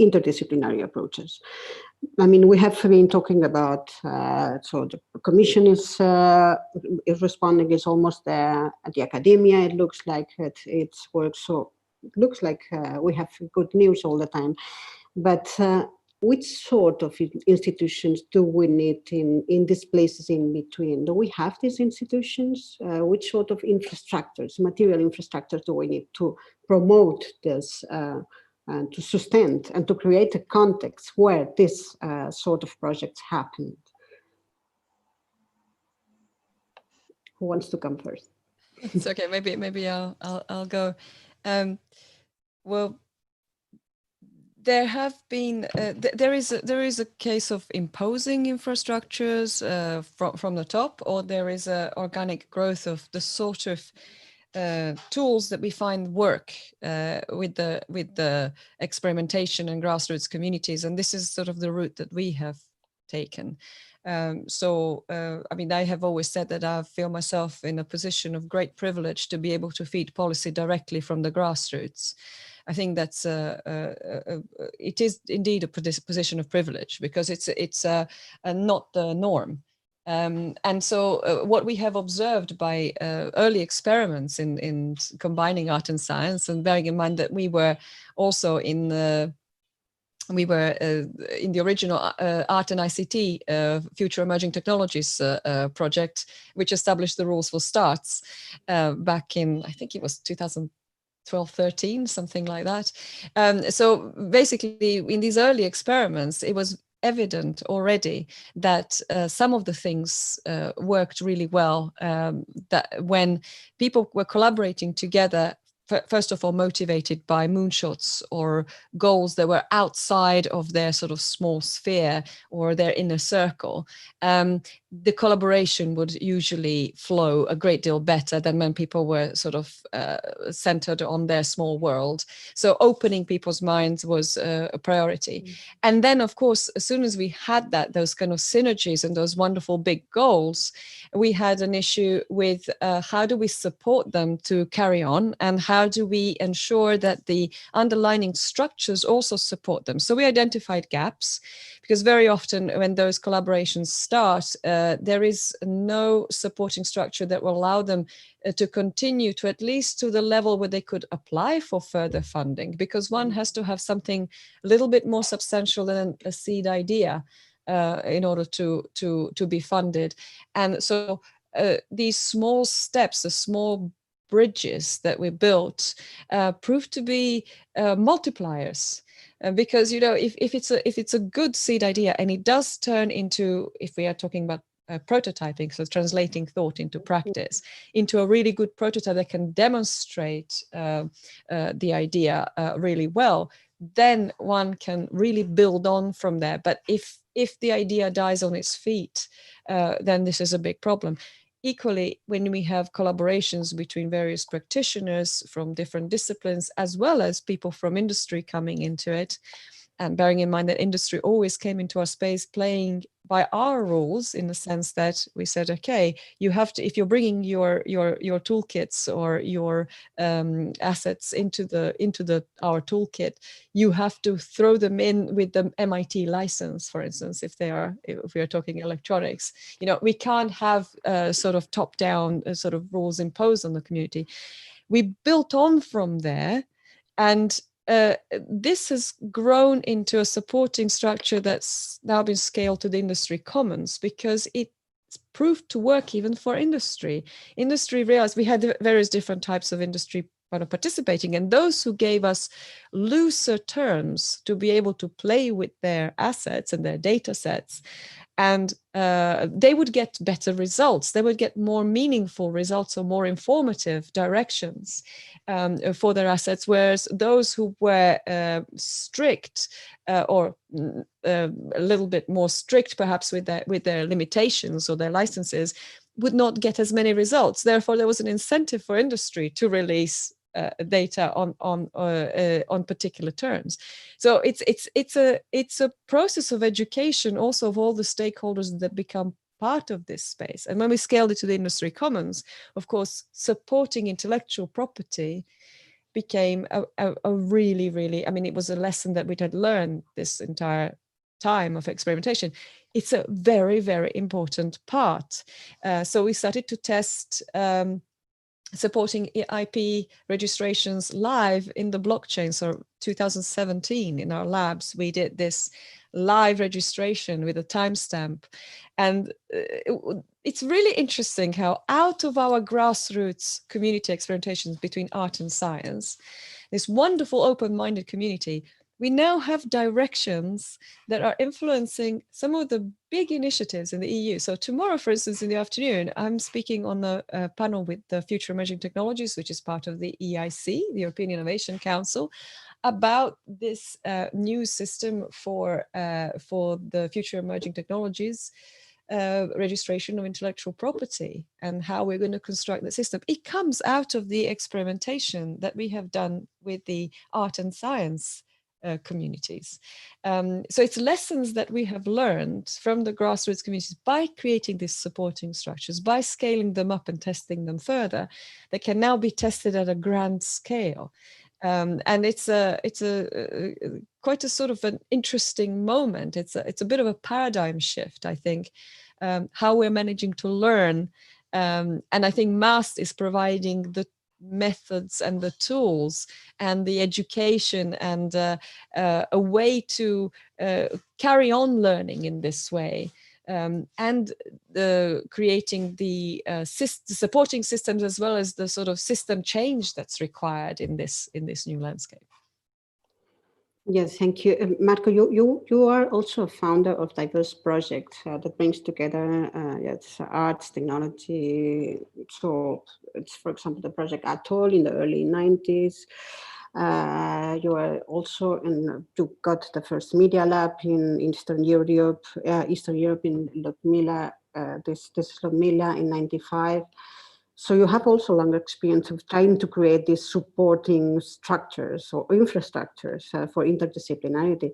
interdisciplinary approaches. I mean, we have been talking about, so the Commission is responding, is almost there. At the academia, it looks like it's works. So it looks like we have good news all the time. But which sort of institutions do we need in these places in between? Do we have these institutions? Which sort of infrastructures, material infrastructures, do we need to promote this, and to sustain and to create a context where this sort of projects happen? Who wants to come first? It's okay. Maybe I'll go. Well, there have been there is a case of imposing infrastructures from the top, or there is a organic growth of the sort of tools that we find work with the experimentation and grassroots communities, and this is sort of the route that we have taken. So I mean, I have always said that I feel myself in a position of great privilege to be able to feed policy directly from the grassroots. I think that's it is indeed a position of privilege, because it's not the norm. And so what we have observed by early experiments in combining art and science, and bearing in mind that we were also in the original Art and ICT Future Emerging Technologies project, which established the rules for STARTS back in, I think it was 2012-13, something like that. So basically, in these early experiments, it was evident already that some of the things worked really well, that when people were collaborating together, first of all, motivated by moonshots or goals that were outside of their sort of small sphere or their inner circle, the collaboration would usually flow a great deal better than when people were sort of centered on their small world. So opening people's minds was a priority. Mm-hmm. And then, of course, as soon as we had those kind of synergies and those wonderful big goals, we had an issue with how do we support them to carry on, and how do we ensure that the underlying structures also support them. So we identified gaps, because very often when those collaborations start, there is no supporting structure that will allow them to continue to at least to the level where they could apply for further funding, because one has to have something a little bit more substantial than a seed idea in order to be funded. And so these small steps, the small bridges that we built proved to be multipliers. Because, you know, if it's a good seed idea, and it does turn into, if we are talking about prototyping, so translating thought into practice, into a really good prototype that can demonstrate the idea really well, then one can really build on from there. But if the idea dies on its feet, then this is a big problem. equally, when we have collaborations between various practitioners from different disciplines, as well as people from industry coming into it, and bearing in mind that industry always came into our space playing by our rules, in the sense that we said, okay, you have to, if you're bringing your toolkits or your assets into our toolkit, you have to throw them in with the MIT license, for instance, if we are talking electronics. You know, we can't have sort of top-down sort of rules imposed on the community. We built on from there, and this has grown into a supporting structure that's now been scaled to the industry commons, because it's proved to work even for industry. Industry realized we had various different types of industry participating, and those who gave us looser terms to be able to play with their assets and their data sets, and they would get better results. They would get more meaningful results or more informative directions for their assets, whereas those who were strict or a little bit more strict perhaps with their limitations or their licenses would not get as many results. Therefore, there was an incentive for industry to release data on particular terms. So it's a process of education also of all the stakeholders that become part of this space. And when we scaled it to the industry commons, of course, supporting intellectual property became a really, really, I mean, it was a lesson that we had learned this entire time of experimentation. It's a very, very important part. So we started to test supporting IP registrations live in the blockchain. So 2017 in our labs, we did this live registration with a timestamp. And it's really interesting how out of our grassroots community experimentations between art and science, this wonderful open-minded community, we now have directions that are influencing some of the big initiatives in the EU. So tomorrow, for instance, in the afternoon, I'm speaking on a panel with the Future Emerging Technologies, which is part of the EIC, the European Innovation Council, about this new system for the Future Emerging Technologies registration of intellectual property, and how we're going to construct the system. It comes out of the experimentation that we have done with the art and science communities. So it's lessons that we have learned from the grassroots communities by creating these supporting structures, by scaling them up and testing them further, that can now be tested at a grand scale. And it's quite a sort of an interesting moment. It's a bit of a paradigm shift, I think, how we're managing to learn. And I think MAST is providing the methods and the tools and the education and a way to carry on learning in this way, and creating the supporting systems, as well as the sort of system change that's required in this new landscape. Yes, thank you. Marco, you are also a founder of diverse projects that brings together arts, technology. So it's, for example, the project Atoll in the early 90s. You are also you got the first media lab in Eastern Europe in Ludmilla, this Ludmilla in 95. So you have also long experience of trying to create these supporting structures or infrastructures for interdisciplinarity.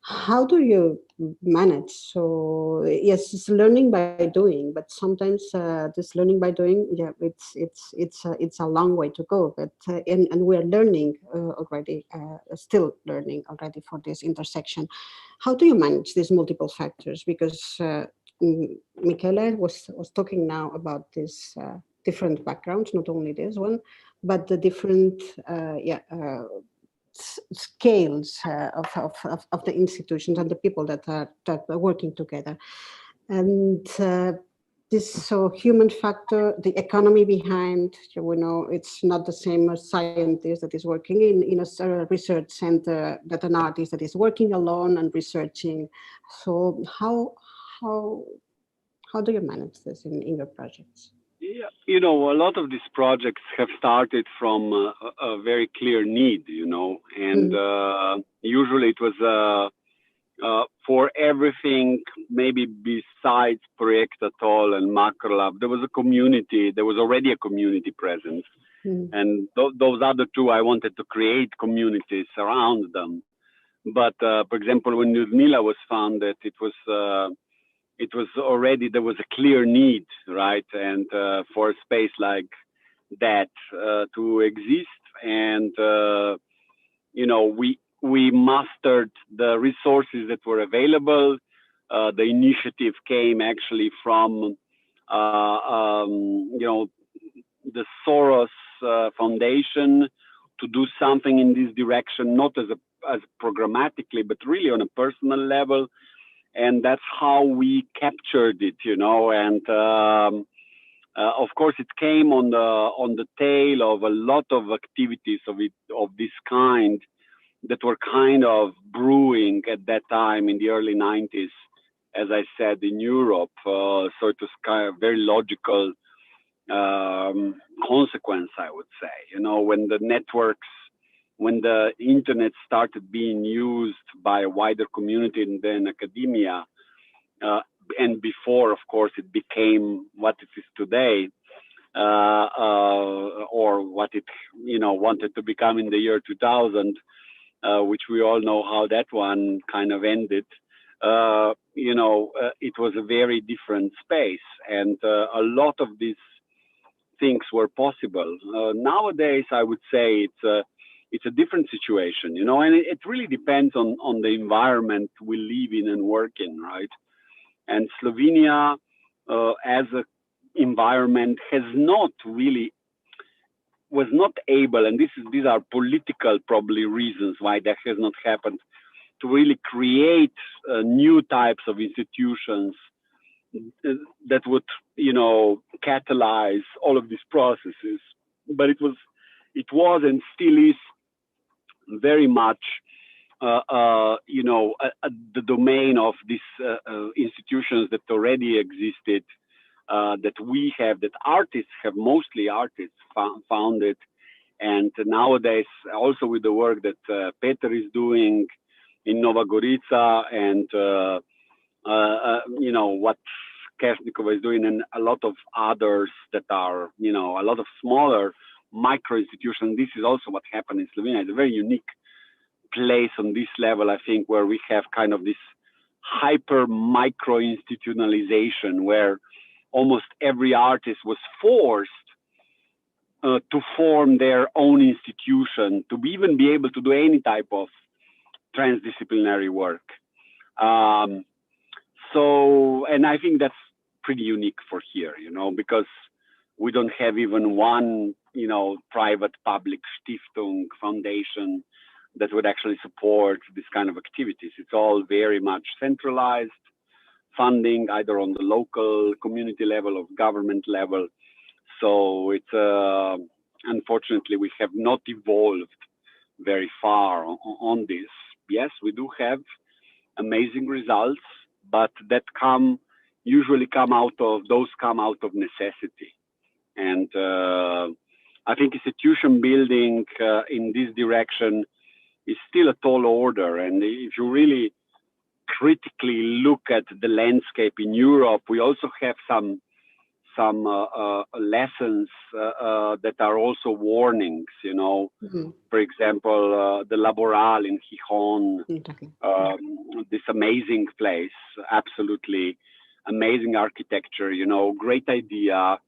How do you manage? So yes, it's learning by doing, but sometimes this learning by doing, yeah, it's a long way to go. But and we're learning already, still learning already for this intersection. How do you manage these multiple factors? Because Michele was talking now about this. Different backgrounds, not only this one, but the different scales of the institutions and the people that are working together. And this human factor, the economy behind, we know it's not the same as scientist that is working in a research center that an artist that is working alone and researching. So how do you manage this in your projects? Yeah, you know, a lot of these projects have started from a very clear need, you know, and usually it was for everything, maybe besides Project Atoll and Macrolab, there was a community. There was already a community presence, and those other two, I wanted to create communities around them. But for example, when Lyudmila was founded, it was already, there was a clear need, right, and for a space like that to exist, and you know, we mastered the resources that were available. The initiative came actually from you know, the Soros Foundation to do something in this direction, not as programmatically, but really on a personal level. And that's how we captured it, you know. And of course, it came on the tail of a lot of activities of this kind that were kind of brewing at that time in the early 90s, as I said, in Europe. So it was kind of very logical consequence, I would say. You know, when the networks, when the internet started being used by a wider community and then academia, and before, of course, it became what it is today, or what it, you know, wanted to become in the year 2000, which we all know how that one kind of ended. You know, it was a very different space, and a lot of these things were possible. Nowadays, I would say it's a different situation, you know, and it really depends on the environment we live in and work in, right? And Slovenia, as an environment, was not able, and these are political probably reasons why that has not happened, to really create new types of institutions that would, you know, catalyze all of these processes. But it was and still is very much, you know, the domain of these institutions that already existed, that we have, that artists have, mostly artists founded. And nowadays, also with the work that Peter is doing in Nova Gorica, and you know, what Kersnikova is doing, and a lot of others that are, you know, a lot of smaller micro institutions. This is also what happened in Slovenia. It's a very unique place on this level, I think, where we have kind of this hyper micro institutionalization, where almost every artist was forced to form their own institution to even be able to do any type of transdisciplinary work. So, and I think that's pretty unique for here, you know, because we don't have even one, you know, private public Stiftung foundation that would actually support this kind of activities. It's all very much centralized funding, either on the local community level or government level. So it's, unfortunately, we have not evolved very far on this. Yes, we do have amazing results, but that usually come out of necessity. And I think institution building in this direction is still a tall order. And if you really critically look at the landscape in Europe, we also have some lessons that are also warnings, you know. Mm-hmm. For example, the Laboral in Gijón, this amazing place, absolutely amazing architecture, you know, great idea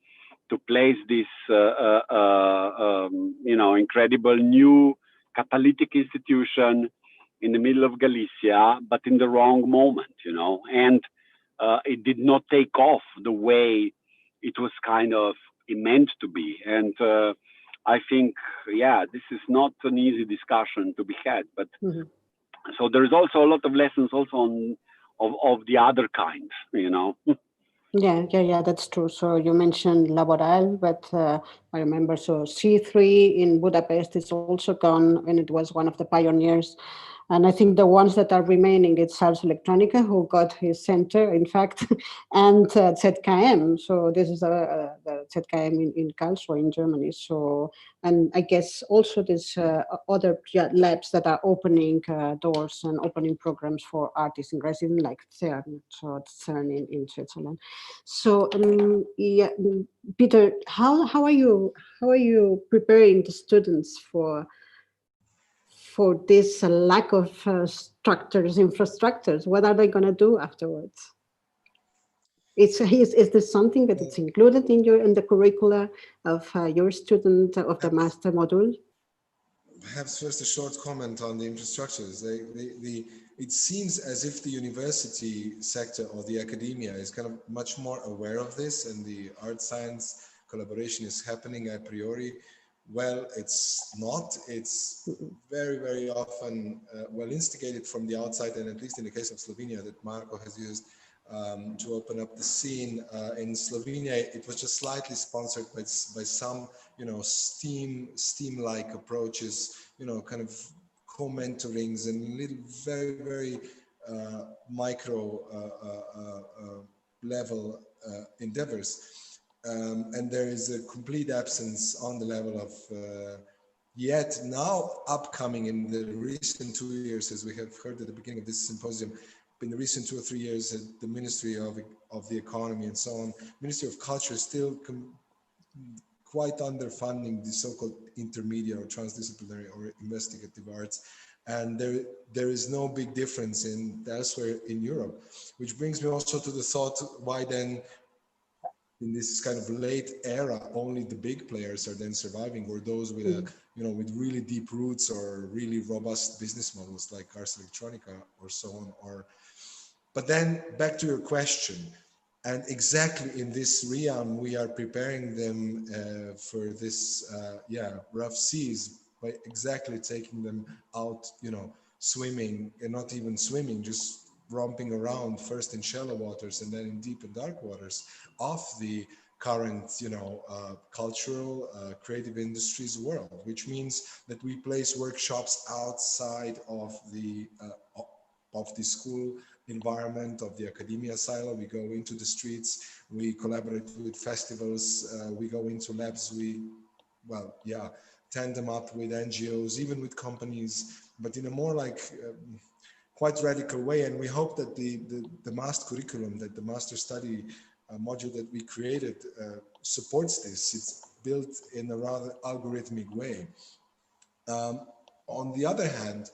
to place this, you know, incredible new catalytic institution in the middle of Galicia, but in the wrong moment, you know, and it did not take off the way it was kind of meant to be. And I think, yeah, this is not an easy discussion to be had, but so there's also a lot of lessons also of the other kind, you know. Yeah, that's true. So you mentioned Laboral, but I remember, so C3 in Budapest is also gone, and it was one of the pioneers And I think the ones that are remaining, it's Ars Electronica, who got his center, in fact, and ZKM. So this is the ZKM in Karlsruhe in Germany. So, and I guess also there's other labs that are opening doors and opening programs for artists in residence, like CERN, so CERN in Switzerland. So, yeah, Peter, how are you preparing the students for this lack of infrastructures? What are they going to do afterwards? Is this something that it's included in the curricula of your student of the master module? Perhaps first a short comment on the infrastructures. It seems as if the university sector or the academia is kind of much more aware of this, and the art science collaboration is happening a priori. Well, it's not. It's very, very often well instigated from the outside, and at least in the case of Slovenia that Marko has used to open up the scene. In Slovenia, it was just slightly sponsored by some, STEAM-like approaches, kind of co-mentorings and little very, very micro level endeavors. And there is a complete absence on the level of yet now upcoming in the recent 2 years, as we have heard at the beginning of this symposium, in the recent 2 or 3 years at the Ministry of the Economy and so on, Ministry of Culture is still quite underfunding the so-called intermediate or transdisciplinary or investigative arts. And there is no big difference in elsewhere in Europe, which brings me also to the thought, why then in this kind of late era, only the big players are then surviving, or those with with really deep roots or really robust business models like Ars Electronica or so on. But then back to your question, and exactly in this realm, we are preparing them for this rough seas by exactly taking them out, swimming, and not even swimming, just romping around first in shallow waters and then in deep and dark waters of the current, cultural, creative industries world, which means that we place workshops outside of the school environment, of the academia silo. We go into the streets, we collaborate with festivals, we go into labs, tandem up with NGOs, even with companies, but in a more like quite radical way. And we hope that the MAST curriculum, that the master study module that we created supports this. It's built in a rather algorithmic way. On the other hand,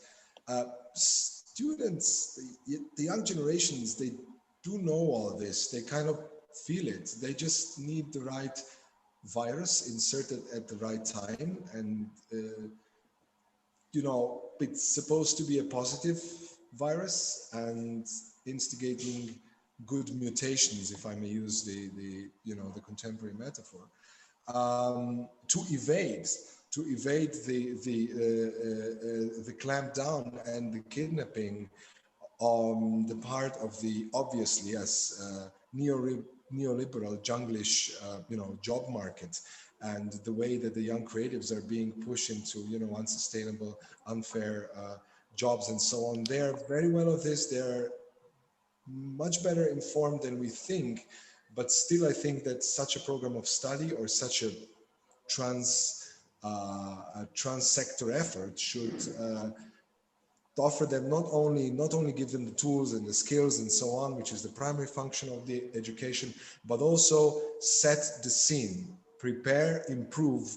students, the young generations, they do know all this. They kind of feel it. They just need the right virus inserted at the right time. And, it's supposed to be a positive virus and instigating good mutations, if I may use the contemporary metaphor, to evade the clampdown and the kidnapping on the part of the obviously neoliberal junglish job market, and the way that the young creatives are being pushed into unsustainable, unfair jobs and so on. They are very well of this. They're much better informed than we think, but still I think that such a program of study or such a trans-sector effort should offer them not only give them the tools and the skills and so on, which is the primary function of the education, but also set the scene, prepare, improve,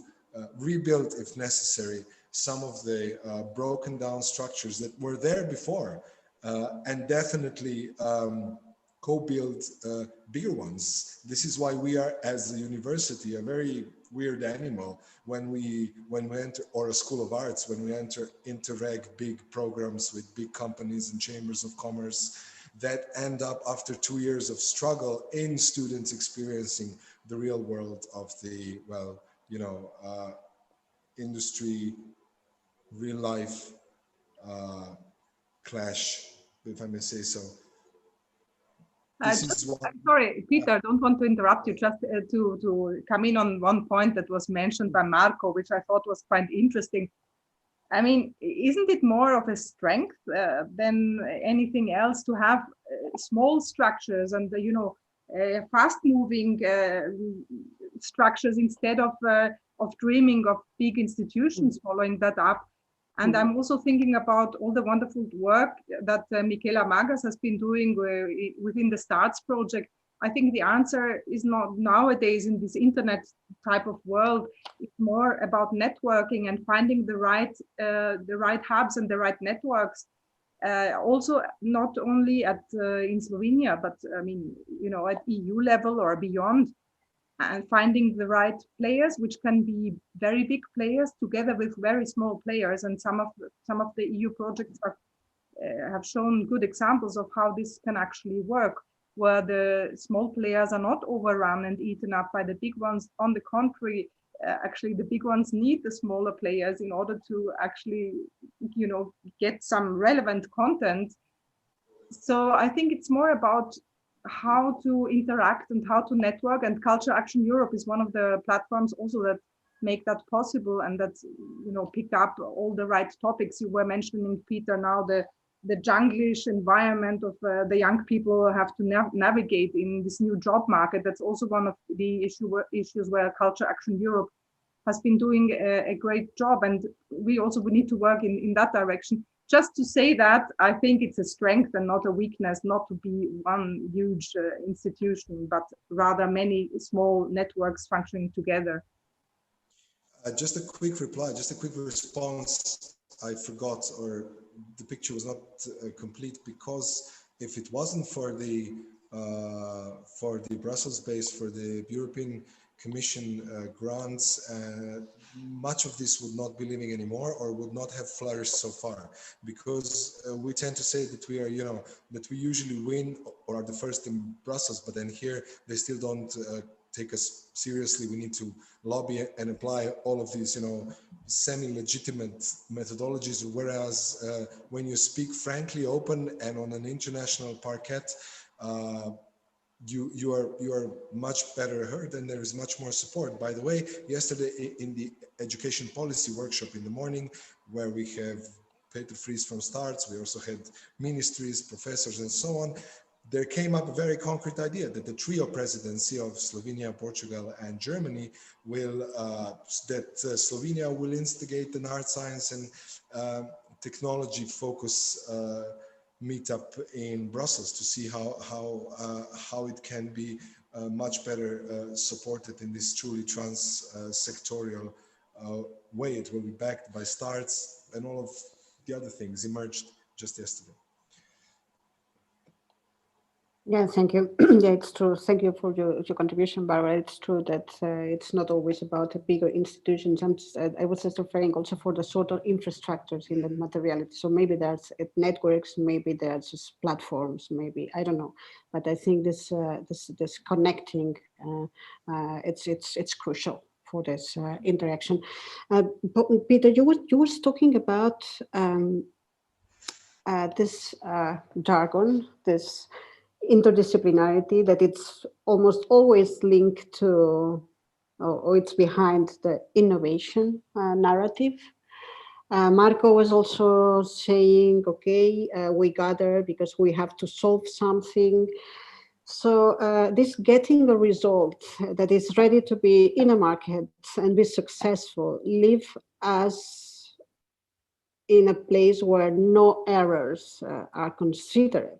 rebuild if necessary some of the broken down structures that were there before, and definitely co-build bigger ones. This is why we are, as a university, a very weird animal when we enter, or a school of arts, when we interreg big programs with big companies and chambers of commerce that end up after 2 years of struggle in students experiencing the real world of the industry real life clash, if I may say so. Sorry, Peter, I don't want to interrupt you, just to come in on one point that was mentioned by Marko, which I thought was quite interesting. I mean, isn't it more of a strength than anything else to have small structures and, fast-moving structures instead of dreaming of big institutions following that up? And I'm also thinking about all the wonderful work that Michela Magas has been doing within the STARTS project. I think the answer is not nowadays in this internet type of world. It's more about networking and finding the right hubs and the right networks. Also, not only in Slovenia, but I mean, at EU level or beyond, and finding the right players, which can be very big players together with very small players. And some of the EU projects have shown good examples of how this can actually work, where the small players are not overrun and eaten up by the big ones. On the contrary, actually the big ones need the smaller players in order to actually, get some relevant content. So I think it's more about how to interact and how to network, and Culture Action Europe is one of the platforms also that make that possible, and that pick up all the right topics. You were mentioning, Peter, now the junglish environment of the young people have to navigate in this new job market. That's also one of the issues where Culture Action Europe has been doing a great job, and we need to work in that direction. Just to say that, I think it's a strength and not a weakness not to be one huge institution, but rather many small networks functioning together. Just a quick reply, just a quick response. I forgot, or the picture was not complete, because if it wasn't for the Brussels base, for the European Commission grants, much of this would not be living anymore, or would not have flourished so far, because we tend to say that we are, that we usually win or are the first in Brussels, but then here they still don't take us seriously. We need to lobby and apply all of these, semi-legitimate methodologies, whereas when you speak frankly, open, and on an international parquet, you are much better heard, and there is much more support. By the way, yesterday in the education policy workshop in the morning, where we have Peter Fries from STARTS, we also had ministries, professors, and so on, there came up a very concrete idea that the trio presidency of Slovenia, Portugal, and Germany will, Slovenia will instigate an art, science, and technology focus meetup in Brussels to see how it can be much better supported in this truly trans-sectorial way. It will be backed by STARTS, and all of the other things emerged just yesterday. Yeah, thank you. Yeah, it's true. Thank you for your contribution, Barbara. It's true that it's not always about a bigger institutions. I was just referring also for the sort of infrastructures in the materiality. So maybe there's networks, maybe there's just platforms, maybe, I don't know. But I think this connecting, it's crucial for this interaction. Peter, you were talking about this jargon, this interdisciplinarity, that it's almost always linked to, or it's behind the innovation narrative. Marco was also saying, okay, we gather because we have to solve something. So this getting a result that is ready to be in a market and be successful, leave us in a place where no errors are considered,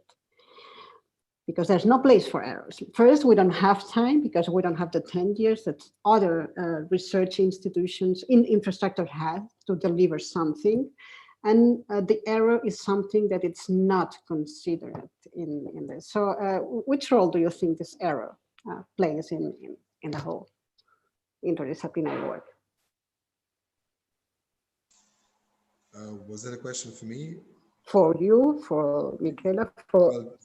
because there's no place for errors. First, we don't have time because we don't have the 10 years that other research institutions in infrastructure have to deliver something. And the error is something that it's not considered in this. So which role do you think this error plays in the whole interdisciplinary work? Was that a question for me? For you, for Michela, for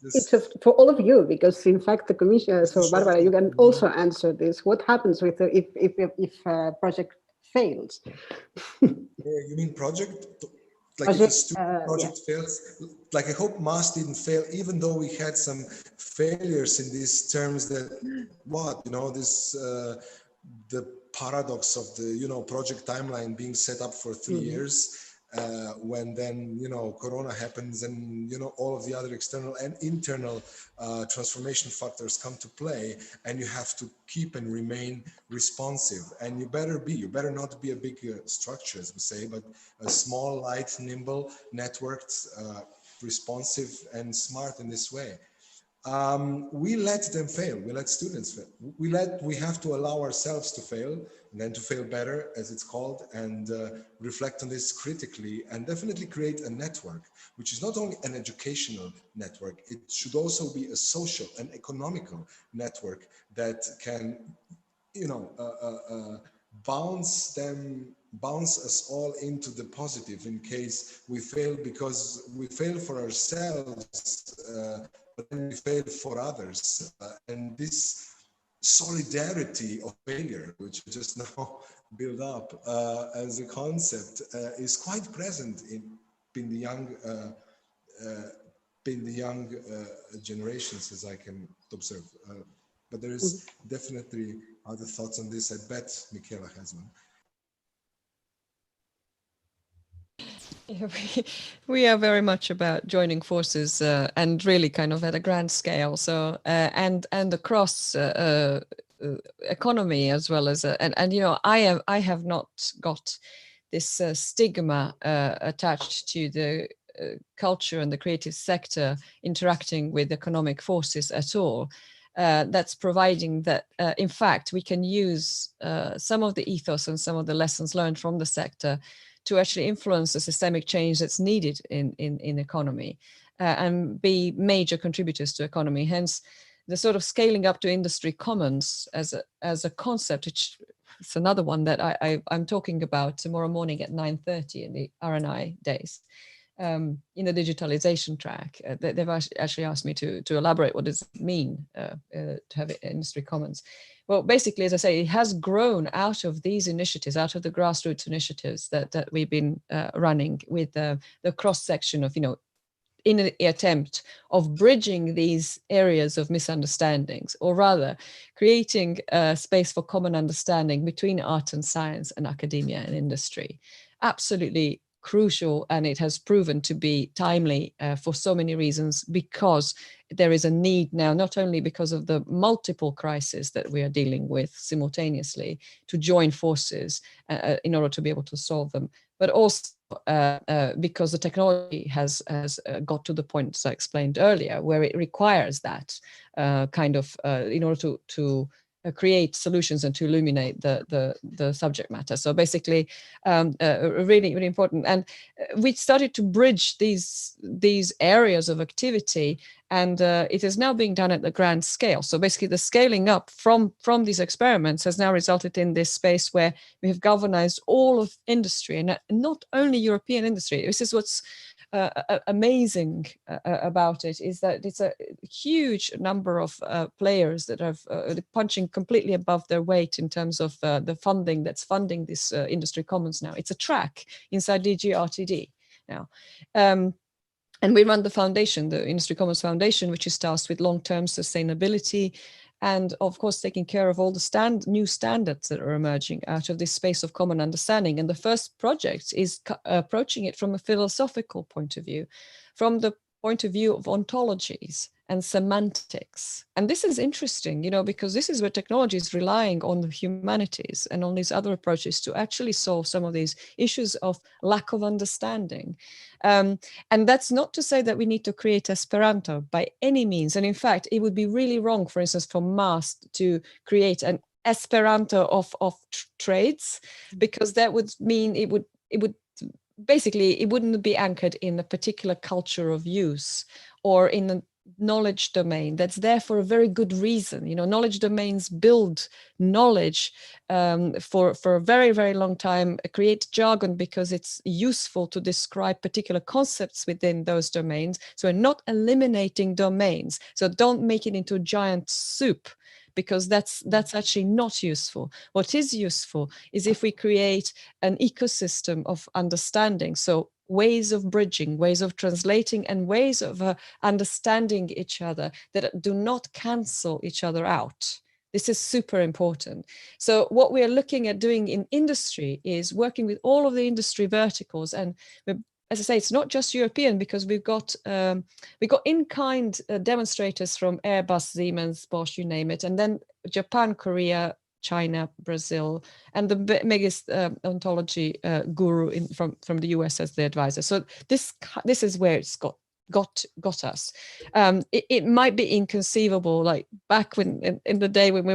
all of you, because in fact the commission. So Barbara, you can also answer this. What happens with if a project fails? You mean project? Like if a student project fails? Like I hope MAST didn't fail, even though we had some failures in these terms. That this the paradox of the project timeline being set up for 3 years. when then, you know, Corona happens and, you know, all of the other external and internal transformation factors come to play, and you have to keep and remain responsive. And you better not be a big structure, as we say, but a small, light, nimble, networked, responsive and smart in this way. We let them fail. We let students fail. We have to allow ourselves to fail, and then to fail better, as it's called, and reflect on this critically, and definitely create a network, which is not only an educational network, it should also be a social and economical network that can, you know, bounce us all into the positive in case we fail, because we fail for ourselves, but then we fail for others. And this solidarity of failure, which we just now build up as a concept, is quite present in the young generations, as I can observe. But there is definitely other thoughts on this. I bet Michaela has one. Yeah, we are very much about joining forces and really kind of at a grand scale. So and across economy as well as and you know, I have not got this stigma attached to the culture and the creative sector interacting with economic forces at all. That's providing that, in fact, we can use some of the ethos and some of the lessons learned from the sector to actually influence the systemic change that's needed in economy and be major contributors to economy. Hence, the sort of scaling up to industry commons as a concept, which is another one that I'm talking about tomorrow morning at 9:30 in the RNI days. In the digitalization track, they've actually asked me to elaborate what does it mean to have industry commons. Well, basically, as I say, it has grown out of these initiatives, out of the grassroots initiatives that we've been running with the cross-section of, you know, in an attempt of bridging these areas of misunderstandings, or rather creating a space for common understanding between art and science and academia and industry. Absolutely crucial, and it has proven to be timely for so many reasons, because there is a need now, not only because of the multiple crises that we are dealing with simultaneously, to join forces in order to be able to solve them, but also because the technology has got to the point, as I explained earlier, where it requires that kind of in order to create solutions and to illuminate the subject matter. So basically, really, really important. And we started to bridge these areas of activity, and it is now being done at the grand scale. So basically, the scaling up from these experiments has now resulted in this space where we have galvanized all of industry, and not only European industry. This is what's amazing about it, is that it's a huge number of players that are punching completely above their weight in terms of the funding that's funding this industry commons now. It's a track inside DG RTD now. And we run the foundation, the Industry Commons Foundation, which is tasked with long-term sustainability and, of course, taking care of all the new standards that are emerging out of this space of common understanding. And the first project is approaching it from a philosophical point of view, from the point of view of ontologies and semantics. And this is interesting, you know, because this is where technology is relying on the humanities and on these other approaches to actually solve some of these issues of lack of understanding. And that's not to say that we need to create Esperanto by any means. And in fact, it would be really wrong, for instance, for MAST to create an Esperanto of trades, because that would mean it would basically, it wouldn't be anchored in a particular culture of use or in a knowledge domain that's there for a very good reason. You know, knowledge domains build knowledge for a very, very long time, create jargon because it's useful to describe particular concepts within those domains. So we're not eliminating domains. So don't make it into a giant soup, because that's actually not useful. What is useful is if we create an ecosystem of understanding. So ways of bridging, ways of translating, and ways of understanding each other that do not cancel each other out. This is super important. So what we are looking at doing in industry is working with all of the industry verticals. And as I say, it's not just European, because we've got in-kind demonstrators from Airbus, Siemens, Bosch, you name it, and then Japan, Korea, China, Brazil, and the biggest ontology guru from the US as the advisor. So this is where it's got us. It might be inconceivable, like back when in the day when we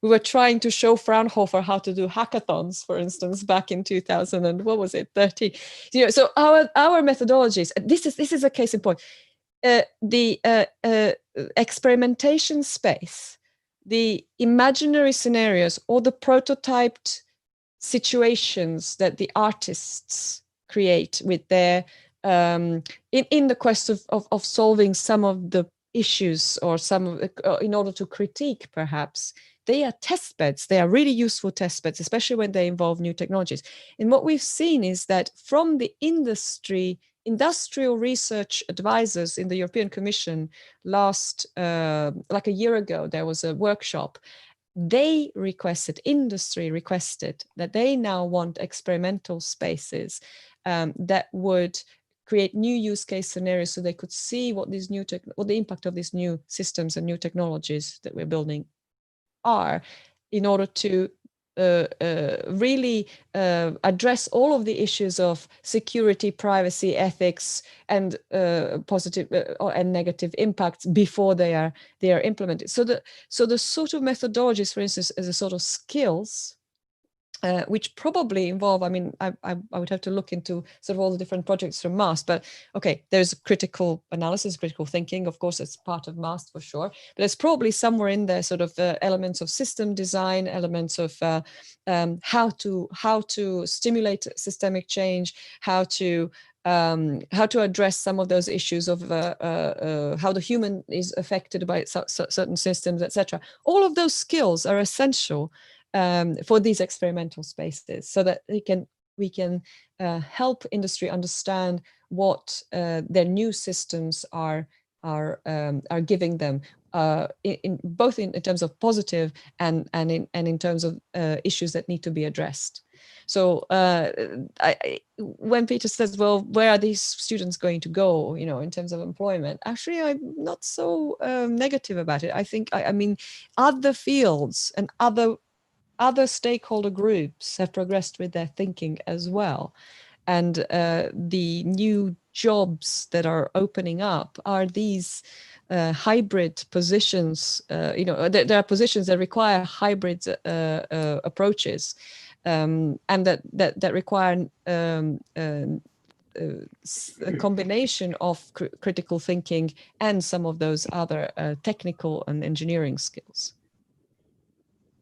were trying to show Fraunhofer how to do hackathons, for instance, back in 2000 and what was it, 30. You know, so our methodologies. This is a case in point. The experimentation space, the imaginary scenarios, or the prototyped situations that the artists create with their in the quest of solving some of the issues, or in order to critique, perhaps, they are test beds. They are really useful test beds, especially when they involve new technologies. And what we've seen is that from the industrial research advisors in the European Commission like a year ago, there was a workshop. Industry requested that they now want experimental spaces that would create new use case scenarios, so they could see what the impact of these new systems and new technologies that we're building are, in order to really address all of the issues of security, privacy, ethics, and positive and negative impacts before they are implemented. So the sort of methodologies, for instance, as a sort of skills, which probably involve, I mean, I would have to look into sort of all the different projects from MAST, but okay, there's critical analysis, critical thinking, of course, it's part of MAST for sure, but there's probably somewhere in there sort of elements of system design, elements of how to stimulate systemic change, how to address some of those issues of how the human is affected by certain systems, etc. All of those skills are essential for these experimental spaces, so that we can help industry understand what their new systems are giving them, both in terms of positive and in terms of issues that need to be addressed. So when Peter says, well, where are these students going to go, you know, in terms of employment? Actually, I'm not so negative about it. I think, I mean, other fields and other stakeholder groups have progressed with their thinking as well. And the new jobs that are opening up are these hybrid positions. You know, there are positions that require hybrid approaches, and that require a combination of critical thinking and some of those other technical and engineering skills.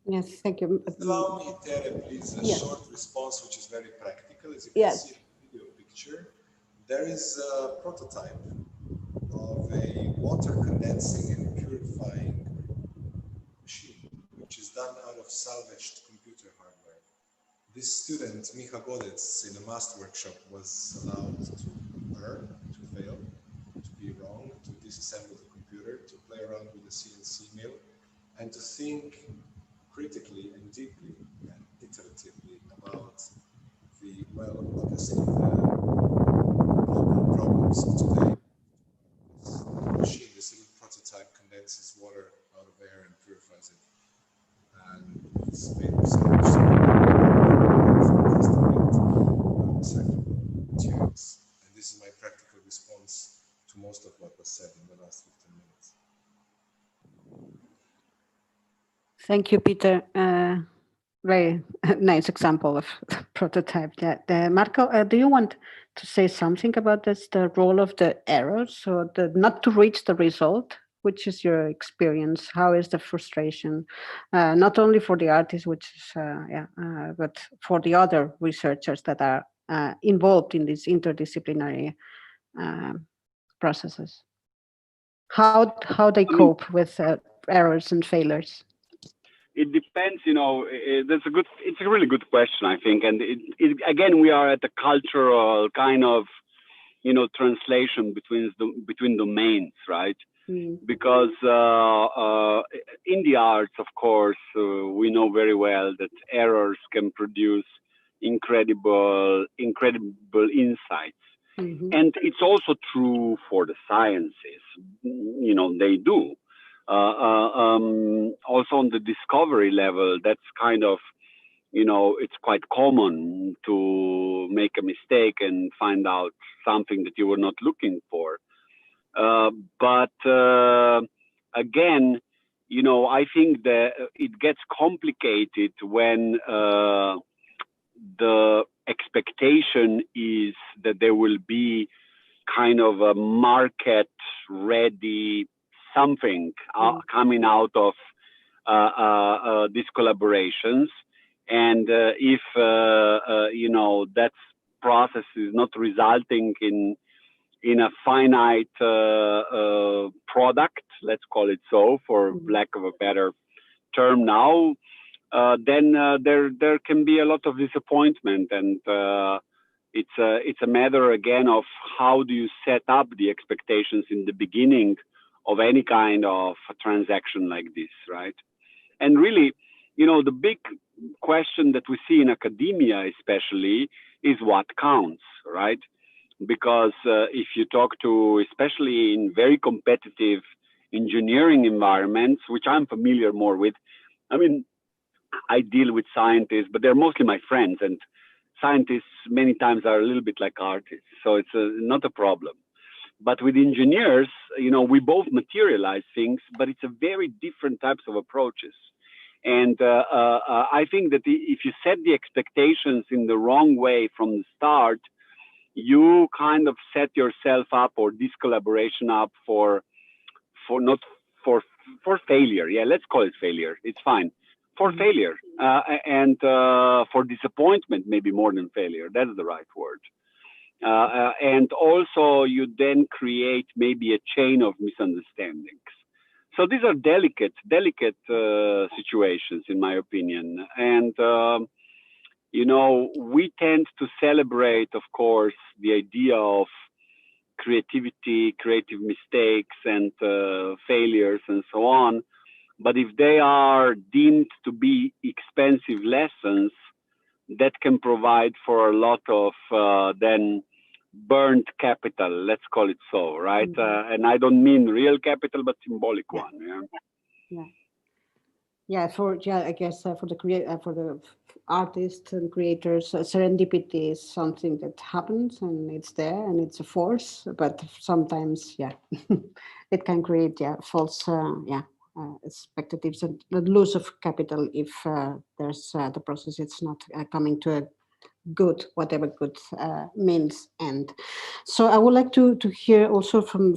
Yes, thank you. Allow me, Tere, please, a short response, which is very practical. As you can see in the video picture, there is a prototype of a water condensing and purifying machine, which is done out of salvaged computer hardware. This student, Micha Godec, in a MAST workshop, was allowed to learn, to fail, to be wrong, to disassemble the computer, to play around with the CNC mill, and to think critically and deeply and iteratively about the, well, obviously the problems of today. This machine, this little prototype, condenses water out of air and purifies it. And it's made of recyclable materials. And this is my practical response to most of what was said in the last 15 minutes. Thank you, Peter. Very nice example of prototype. Marco, do you want to say something about this, the role of the errors, so not to reach the result? Which is your experience? How is the frustration, not only for the artists, which is, but for the other researchers that are involved in these interdisciplinary processes? How they cope with errors and failures? It depends, you know. It's a really good question, I think, and again, we are at the cultural kind of, you know, translation between domains, right? Because in the arts, of course, we know very well that errors can produce incredible insights. And it's also true for the sciences. You know, they do. Also on the discovery level, that's kind of, you know, it's quite common to make a mistake and find out something that you were not looking for. But again, you know, I think that it gets complicated when the expectation is that there will be kind of a market ready something coming out of these collaborations. And if, you know, that process is not resulting in a finite product, let's call it so, for lack of a better term now, then there can be a lot of disappointment, and it's a matter again of how do you set up the expectations in the beginning of any kind of a transaction like this, right? And really, you know, the big question that we see in academia especially is what counts, right? Because if you talk to, especially in very competitive engineering environments, which I'm familiar more with, I mean, I deal with scientists, but they're mostly my friends, and scientists many times are a little bit like artists, so it's not a problem. But with engineers, you know, we both materialize things, but it's a very different types of approaches. And I think that if you set the expectations in the wrong way from the start, you kind of set yourself up, or this collaboration up for failure. Yeah, let's call it failure. It's fine. For failure and for disappointment, maybe more than failure. That's the right word. And also you then create maybe a chain of misunderstandings. So these are delicate situations, in my opinion. And, you know, we tend to celebrate, of course, the idea of creativity, creative mistakes, and failures, and so on. But if they are deemed to be expensive lessons, that can provide for a lot of then burnt capital, let's call it so, right? And I don't mean real capital, but symbolic one. I guess for the artists and creators, serendipity is something that happens, and it's there, and it's a force. But sometimes, it can create false expectations and the loss of capital if there's the process. It's not coming to a good, whatever good means. And so I would like to hear also from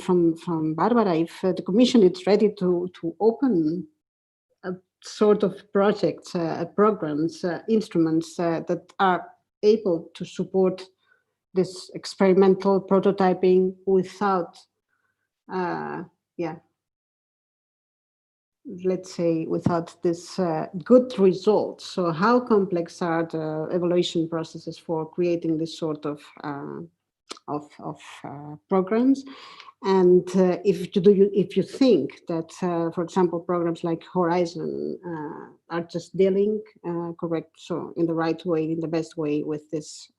Barbara if the Commission is ready to open a sort of projects, programs, instruments that are able to support this experimental prototyping without, let's say, without this good results. So how complex are the evaluation processes for creating this sort of programs? And if you think that, for example, programs like Horizon are just dealing in the right way, in the best way with this,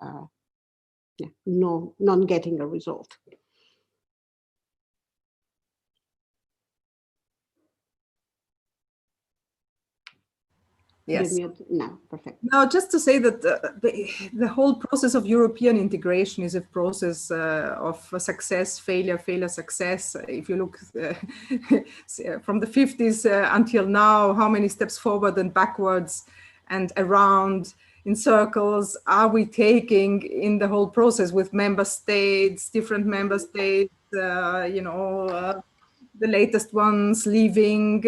not getting a result. Yes. No, perfect. Now, just to say that the whole process of European integration is a process of success, failure, success. If you look from the 50s until now, how many steps forward and backwards and around in circles are we taking in the whole process with member states, different member states, the latest ones leaving.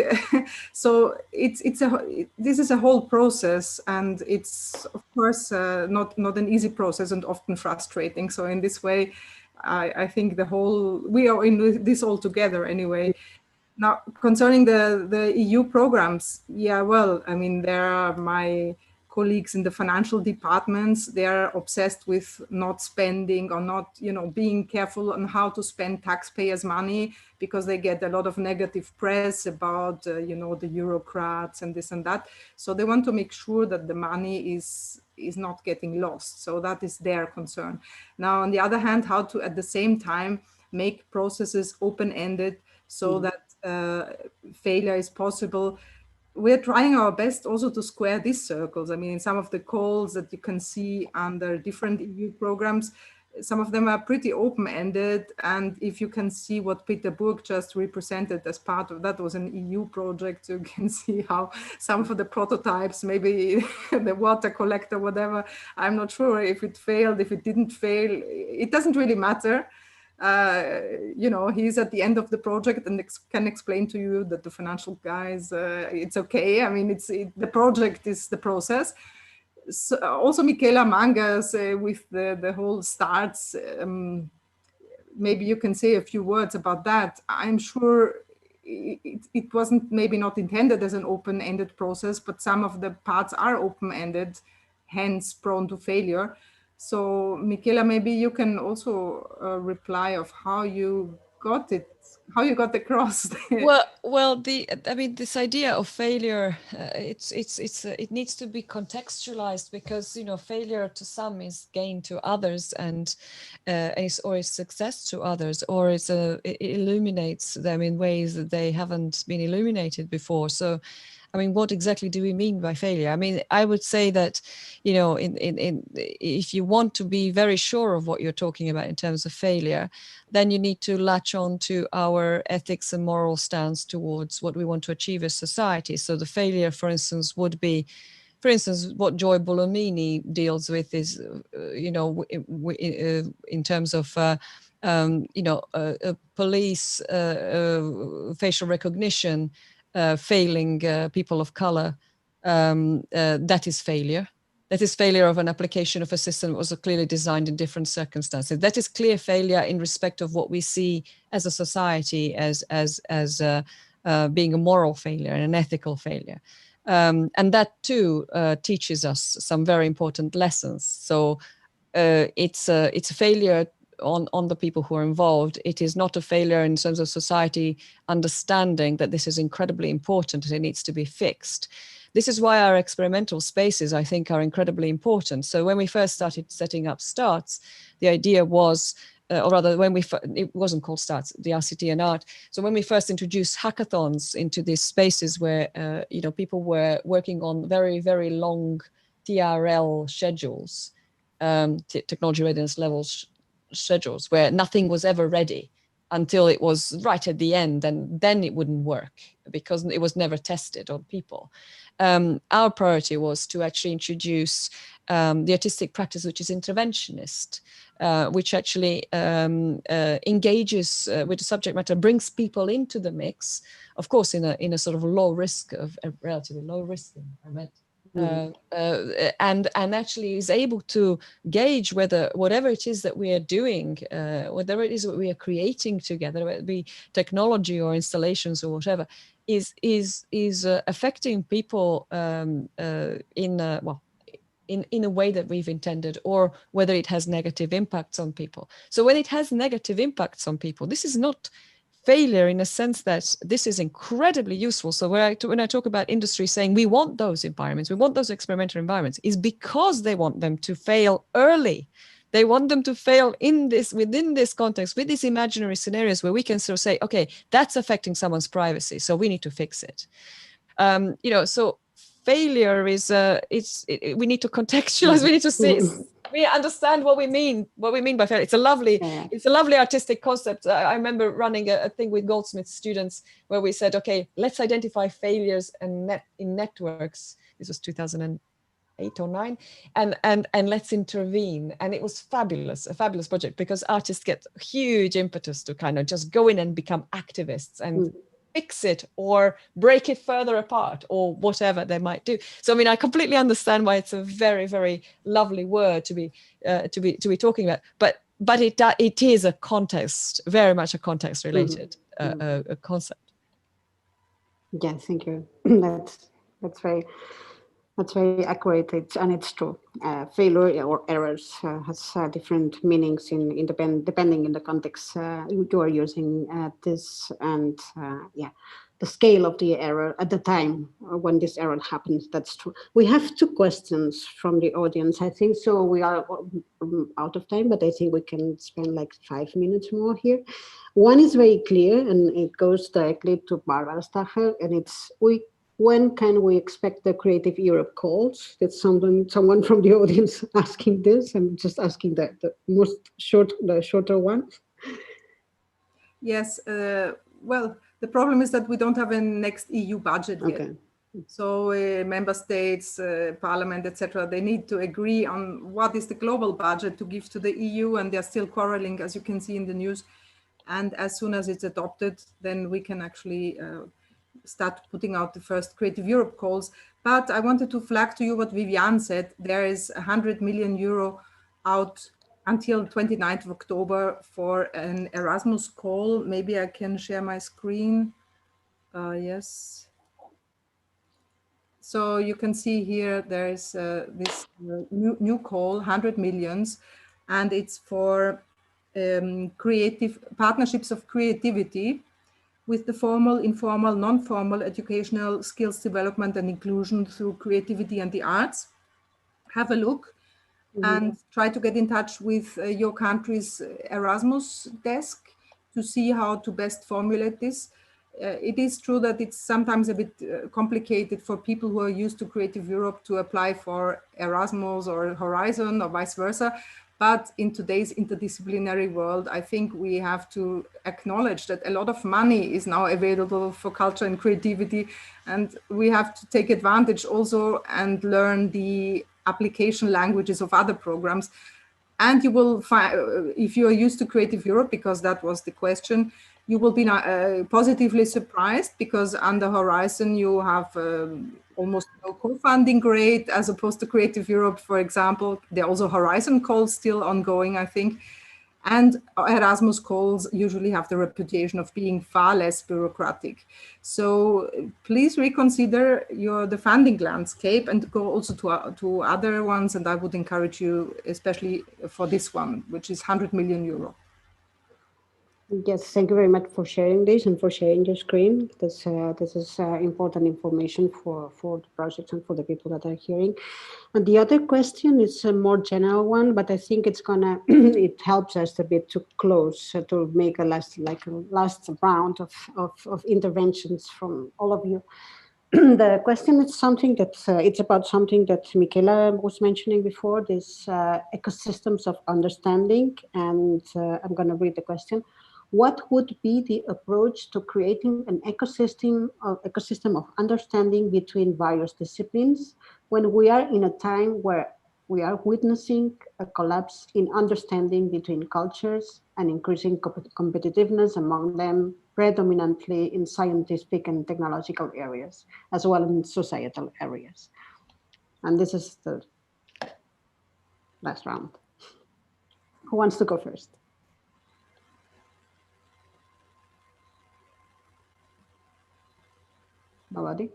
So this is a whole process, and it's of course not an easy process and often frustrating. So in this way, I think we are in this all together anyway. Now, concerning the EU programs, well, I mean, there are my colleagues in the financial departments, they are obsessed with not spending or not, being careful on how to spend taxpayers' money, because they get a lot of negative press about, the bureaucrats and this and that. So they want to make sure that the money is not getting lost. So that is their concern. Now, on the other hand, how to, at the same time, make processes open-ended so that failure is possible. We're trying our best also to square these circles. I mean, in some of the calls that you can see under different EU programs, some of them are pretty open-ended. And if you can see what Peter Burg just represented as part of that was an EU project, you can see how some of the prototypes, maybe the water collector, whatever, I'm not sure if it failed, if it didn't fail, it doesn't really matter. He's at the end of the project and can explain to you that the financial guys, it's okay. I mean, the project is the process. So also Michela Mangas with the whole starts, maybe you can say a few words about that. I'm sure it wasn't maybe not intended as an open-ended process, but some of the parts are open-ended, hence prone to failure. So Michela, maybe you can also reply of how you got it, how you got across. Well, this idea of failure, it needs to be contextualized, because failure to some is gain to others, and is success to others, or it illuminates them in ways that they haven't been illuminated before. So, I mean, what exactly do we mean by failure? I mean, I would say that, if you want to be very sure of what you're talking about in terms of failure, then you need to latch on to our ethics and moral stance towards what we want to achieve as society. So the failure, for instance, would be, what Joy Bolomini deals with is, in terms of, police facial recognition, failing people of color, that is failure. That is failure of an application of a system that was clearly designed in different circumstances. That is clear failure in respect of what we see as a society as being a moral failure and an ethical failure. And that too teaches us some very important lessons. So it's a failure on the people who are involved. It is not a failure in terms of society understanding that this is incredibly important and it needs to be fixed. This is why our experimental spaces, I think, are incredibly important. So when we first started setting up STARTS, the idea was, or rather, it wasn't called STARTS, the RCT and Art. So when we first introduced hackathons into these spaces where, people were working on very, very long TRL schedules, technology readiness levels schedules, where nothing was ever ready until it was right at the end, and then it wouldn't work because it was never tested on people. Our priority was to actually introduce the artistic practice, which is interventionist, which actually engages with the subject matter, brings people into the mix, of course, in a sort of relatively low risk environment. And actually is able to gauge whether whatever it is that we are doing, whatever it is that we are creating together, whether it be technology or installations or whatever, is affecting people in a way that we've intended, or whether it has negative impacts on people. So when it has negative impacts on people, this is not failure in a sense that this is incredibly useful. So when I talk about industry saying we want those environments, we want those experimental environments, is because they want them to fail early. They want them to fail within this context, with these imaginary scenarios where we can sort of say, okay, that's affecting someone's privacy, so we need to fix it. So failure is we need to contextualize. We need to see. We understand what we mean by failure. It's a lovely artistic concept. I remember running a thing with Goldsmith students where we said, okay, let's identify failures in networks. This was 2008 or 9, and let's intervene. And it was a fabulous project, because artists get huge impetus to kind of just go in and become activists and fix it or break it further apart or whatever they might do. So I mean, I completely understand why it's a very, very lovely word to be talking about, but it is a context, very much a context related concept. Yeah, thank you. That's very. That's very accurate, and it's true. Failure or errors has different meanings depending in the context you are using this, and yeah, the scale of the error at the time when this error happens. That's true. We have two questions from the audience. I think so. We are out of time, but I think we can spend like 5 minutes more here. One is very clear, and it goes directly to Barbara Stacher, and it's when can we expect the Creative Europe calls? That's someone from the audience asking this. I'm just asking the shorter one. Yes. Well, the problem is that we don't have a next EU budget yet. So member states, parliament, etc., they need to agree on what is the global budget to give to the EU, and they're still quarreling, as you can see in the news. And as soon as it's adopted, then we can actually start putting out the first Creative Europe calls. But I wanted to flag to you what Viviane said. There is 100 million euro out until 29th of October for an Erasmus call. Maybe I can share my screen. Yes. So you can see here there is this new call, 100 millions, and it's for creative partnerships of creativity with the formal, informal, non-formal educational skills development and inclusion through creativity and the arts. Have a look and try to get in touch with your country's Erasmus desk to see how to best formulate this. It is true that it's sometimes a bit complicated for people who are used to Creative Europe to apply for Erasmus or Horizon or vice versa. But in today's interdisciplinary world, I think we have to acknowledge that a lot of money is now available for culture and creativity. And we have to take advantage also and learn the application languages of other programs. And you will find, if you are used to Creative Europe, because that was the question, you will be positively surprised, because under Horizon you have almost no co-funding rate as opposed to Creative Europe, for example. There are also Horizon calls still ongoing, I think. And Erasmus calls usually have the reputation of being far less bureaucratic. So please reconsider the funding landscape and go also to other ones. And I would encourage you, especially for this one, which is 100 million euro. Yes, thank you very much for sharing this and for sharing your screen. This is important information for the projects and for the people that are hearing. And the other question is a more general one, but I think it's gonna it helps us a bit to close to make a last round of interventions from all of you. The question is something that it's about something that Michela was mentioning before. This ecosystems of understanding, and I'm going to read the question. What would be the approach to creating an ecosystem of understanding between various disciplines when we are in a time where we are witnessing a collapse in understanding between cultures and increasing competitiveness among them, predominantly in scientific and technological areas, as well as in societal areas? And this is the last round. Who wants to go first? Nobody?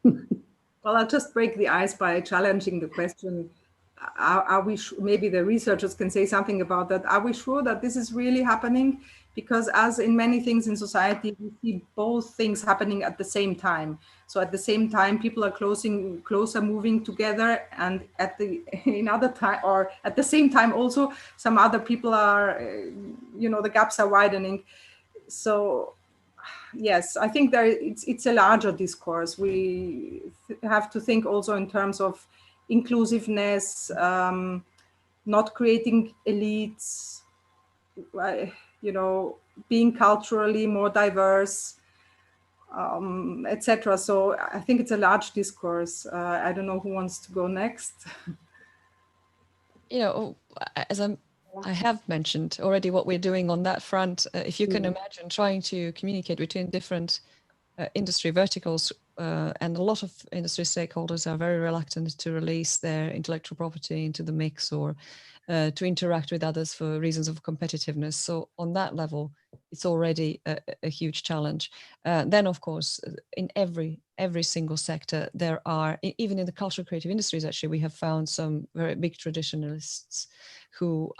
Well, I'll just break the ice by challenging the question. Are we maybe the researchers can say something about that? Are we sure that this is really happening? Because as in many things in society, we see both things happening at the same time. So at the same time, people are closer moving together, and at the same time also, some other people are, the gaps are widening. So yes, I think it's a larger discourse. We have to think also in terms of inclusiveness, not creating elites, being culturally more diverse, etc. So I think it's a large discourse. I don't know who wants to go next. As I have mentioned already what we're doing on that front. If you can imagine trying to communicate between different industry verticals, and a lot of industry stakeholders are very reluctant to release their intellectual property into the mix or to interact with others for reasons of competitiveness. So on that level, it's already a huge challenge. Then, of course, in every every single sector, there are, even in the cultural creative industries, actually, we have found some very big traditionalists who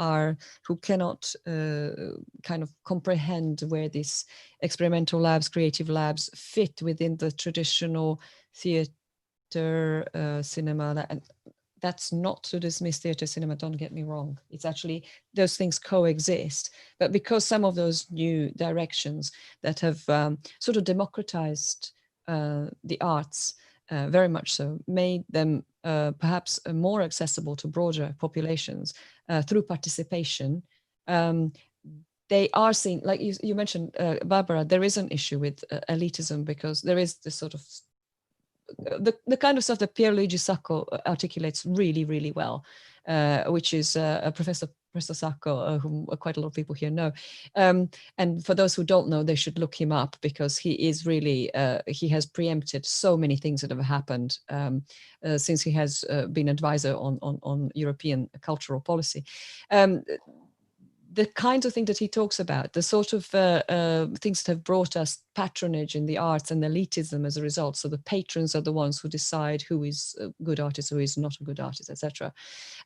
cannot kind of comprehend where these experimental labs, creative labs fit within the traditional theater, cinema. And that's not to dismiss theater, cinema, don't get me wrong. It's actually, those things coexist. But because some of those new directions that have sort of democratized the arts, very much so, made them perhaps more accessible to broader populations through participation. They are seen, like you mentioned, Barbara, there is an issue with elitism, because there is this sort of the kind of stuff that Pierluigi Sacco articulates really, really well, which is Professor Sacco, whom quite a lot of people here know. And for those who don't know, they should look him up, because he is really, he has preempted so many things that have happened since he has been advisor on European cultural policy. The kinds of things that he talks about, the sort of things that have brought us patronage in the arts and elitism as a result. So the patrons are the ones who decide who is a good artist, who is not a good artist, etc.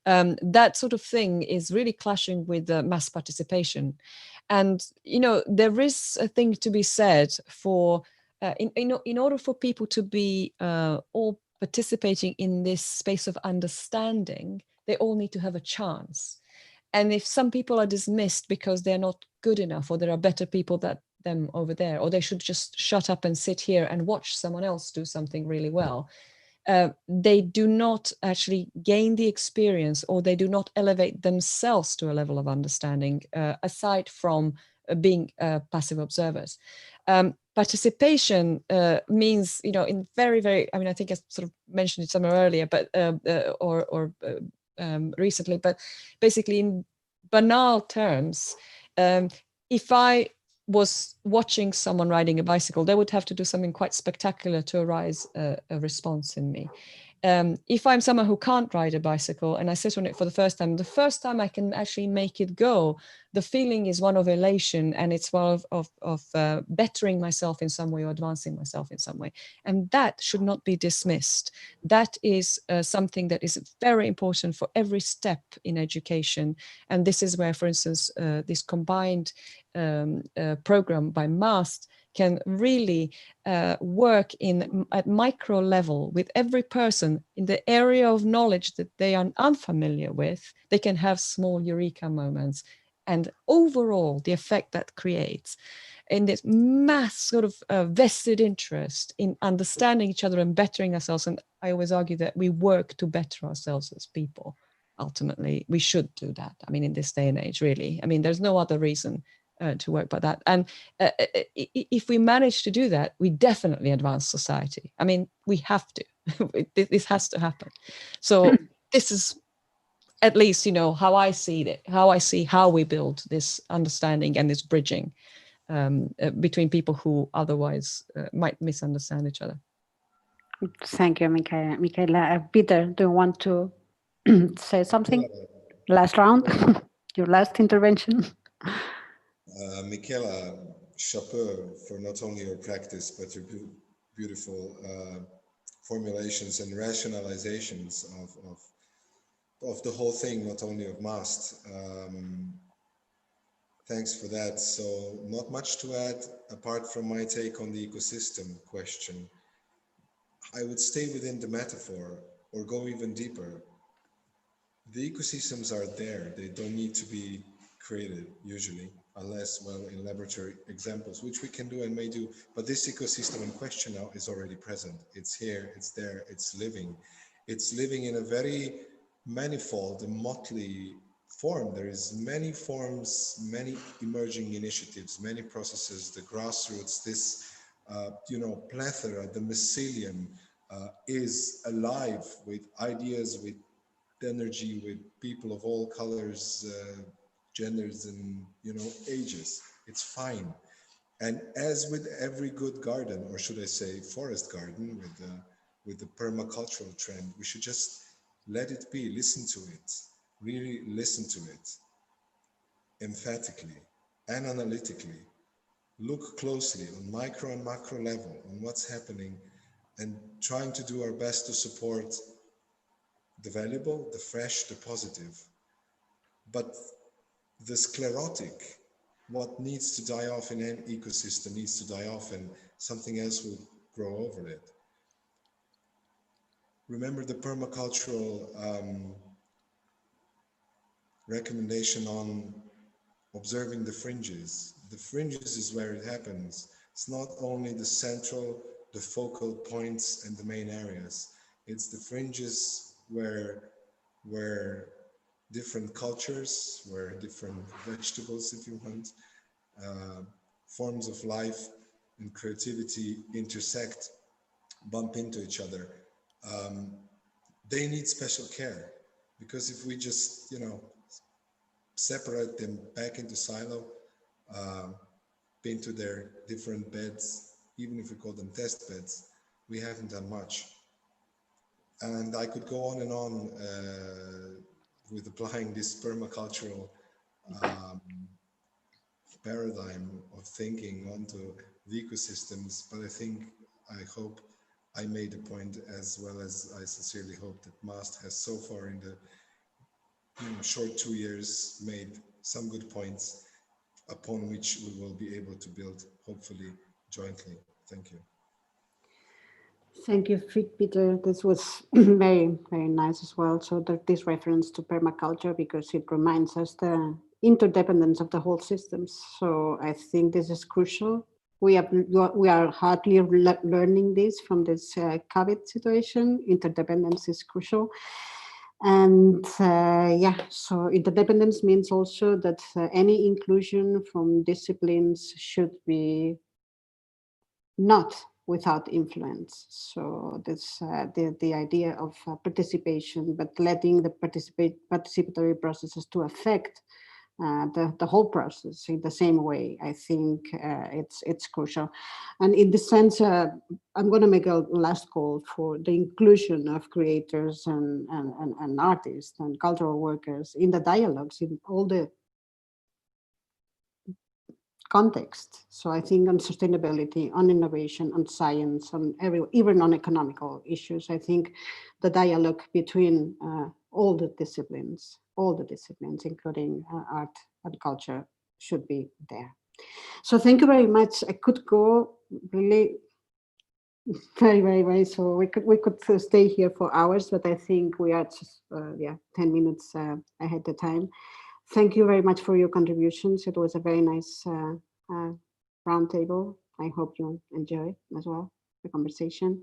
That sort of thing is really clashing with mass participation. And, you know, there is a thing to be said for, in order for people to be all participating in this space of understanding, they all need to have a chance. And if some people are dismissed because they're not good enough, or there are better people than them over there, or they should just shut up and sit here and watch someone else do something really well, they do not actually gain the experience, or they do not elevate themselves to a level of understanding, aside from being passive observers. Participation means, you know, in very, very, I mean, I think I sort of mentioned it somewhere earlier, but recently, but basically in banal terms, if I was watching someone riding a bicycle, they would have to do something quite spectacular to arouse a response in me. If I'm someone who can't ride a bicycle and I sit on it for the first time I can actually make it go, the feeling is one of elation, and it's one of bettering myself in some way, or advancing myself in some way. And that should not be dismissed. That is something that is very important for every step in education. And this is where, for instance, this combined program by MAST can really work at micro level with every person in the area of knowledge that they are unfamiliar with. They can have small eureka moments, and overall the effect that creates in this mass sort of vested interest in understanding each other and bettering ourselves. And I always argue that we work to better ourselves as people. Ultimately, we should do that. I mean, in this day and age, really, I mean, there's no other reason to work by that. And if we manage to do that, we definitely advance society. I mean, we have to. This has to happen. So this is at least, you know, how I see it, how we build this understanding and this bridging between people who otherwise might misunderstand each other. Thank you, Michaela. Peter, do you want to say something? Last round, your last intervention. Michaela, chapeau for not only your practice, but your beautiful formulations and rationalizations of the whole thing, not only of MAST. Thanks for that. So not much to add apart from my take on the ecosystem question. I would stay within the metaphor or go even deeper. The ecosystems are there. They don't need to be created usually, unless, well, in laboratory examples, which we can do and may do. But this ecosystem in question now is already present. It's here, it's there, it's living. It's living in a very manifold and motley form. There is many forms, many emerging initiatives, many processes, the grassroots, this, plethora, the mycelium is alive with ideas, with energy, with people of all colors, genders, and ages. It's fine. And as with every good garden, or should I say forest garden, with the permacultural trend, we should just let it be, listen to it, really listen to it emphatically and analytically, look closely on micro and macro level on what's happening and trying to do our best to support the valuable, the fresh, the positive. But the sclerotic, what needs to die off in an ecosystem needs to die off, and something else will grow over it. Remember the permacultural recommendation on observing the fringes. The fringes is where it happens. It's not only the central, the focal points and the main areas. It's the fringes where different cultures, where different vegetables, if you want, forms of life and creativity intersect, bump into each other. They need special care, because if we just, separate them back into silo, into their different beds, even if we call them test beds, we haven't done much. And I could go on and on with applying this permacultural paradigm of thinking onto the ecosystems, but I hope I made a point, as well as I sincerely hope that MAST has so far in the short 2 years made some good points upon which we will be able to build, hopefully, jointly. Thank you. Thank you, Peter. This was very, very nice as well. So this reference to permaculture, because it reminds us the interdependence of the whole systems. So I think this is crucial. We are hardly learning this from this COVID situation. Interdependence is crucial. And so interdependence means also that any inclusion from disciplines should be not without influence. So that's the idea of participation, but letting the participatory processes to affect the whole process in the same way. I think it's crucial. And in this sense, I'm going to make a last call for the inclusion of creators and artists and cultural workers in the dialogues, in all the context. So I think on sustainability, on innovation, on science, on even on economical issues, I think the dialogue between all the disciplines, including art and culture, should be there. So thank you very much. I could go really very, very, very. So we could stay here for hours, but I think we are just 10 minutes ahead of time. Thank you very much for your contributions. It was a very nice roundtable. I hope you enjoy as well the conversation,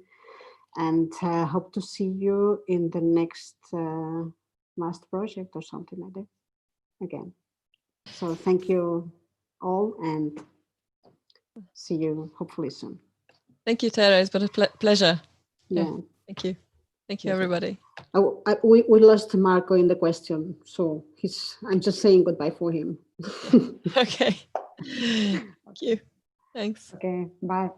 and hope to see you in the next MAST project or something like that again. So thank you all, and see you hopefully soon. Thank you, Tara. It's been a pleasure. Yeah. Thank you. Thank you, everybody. We lost Marco in the question, so I'm just saying goodbye for him. Okay. Thank you. Thanks. Okay, bye.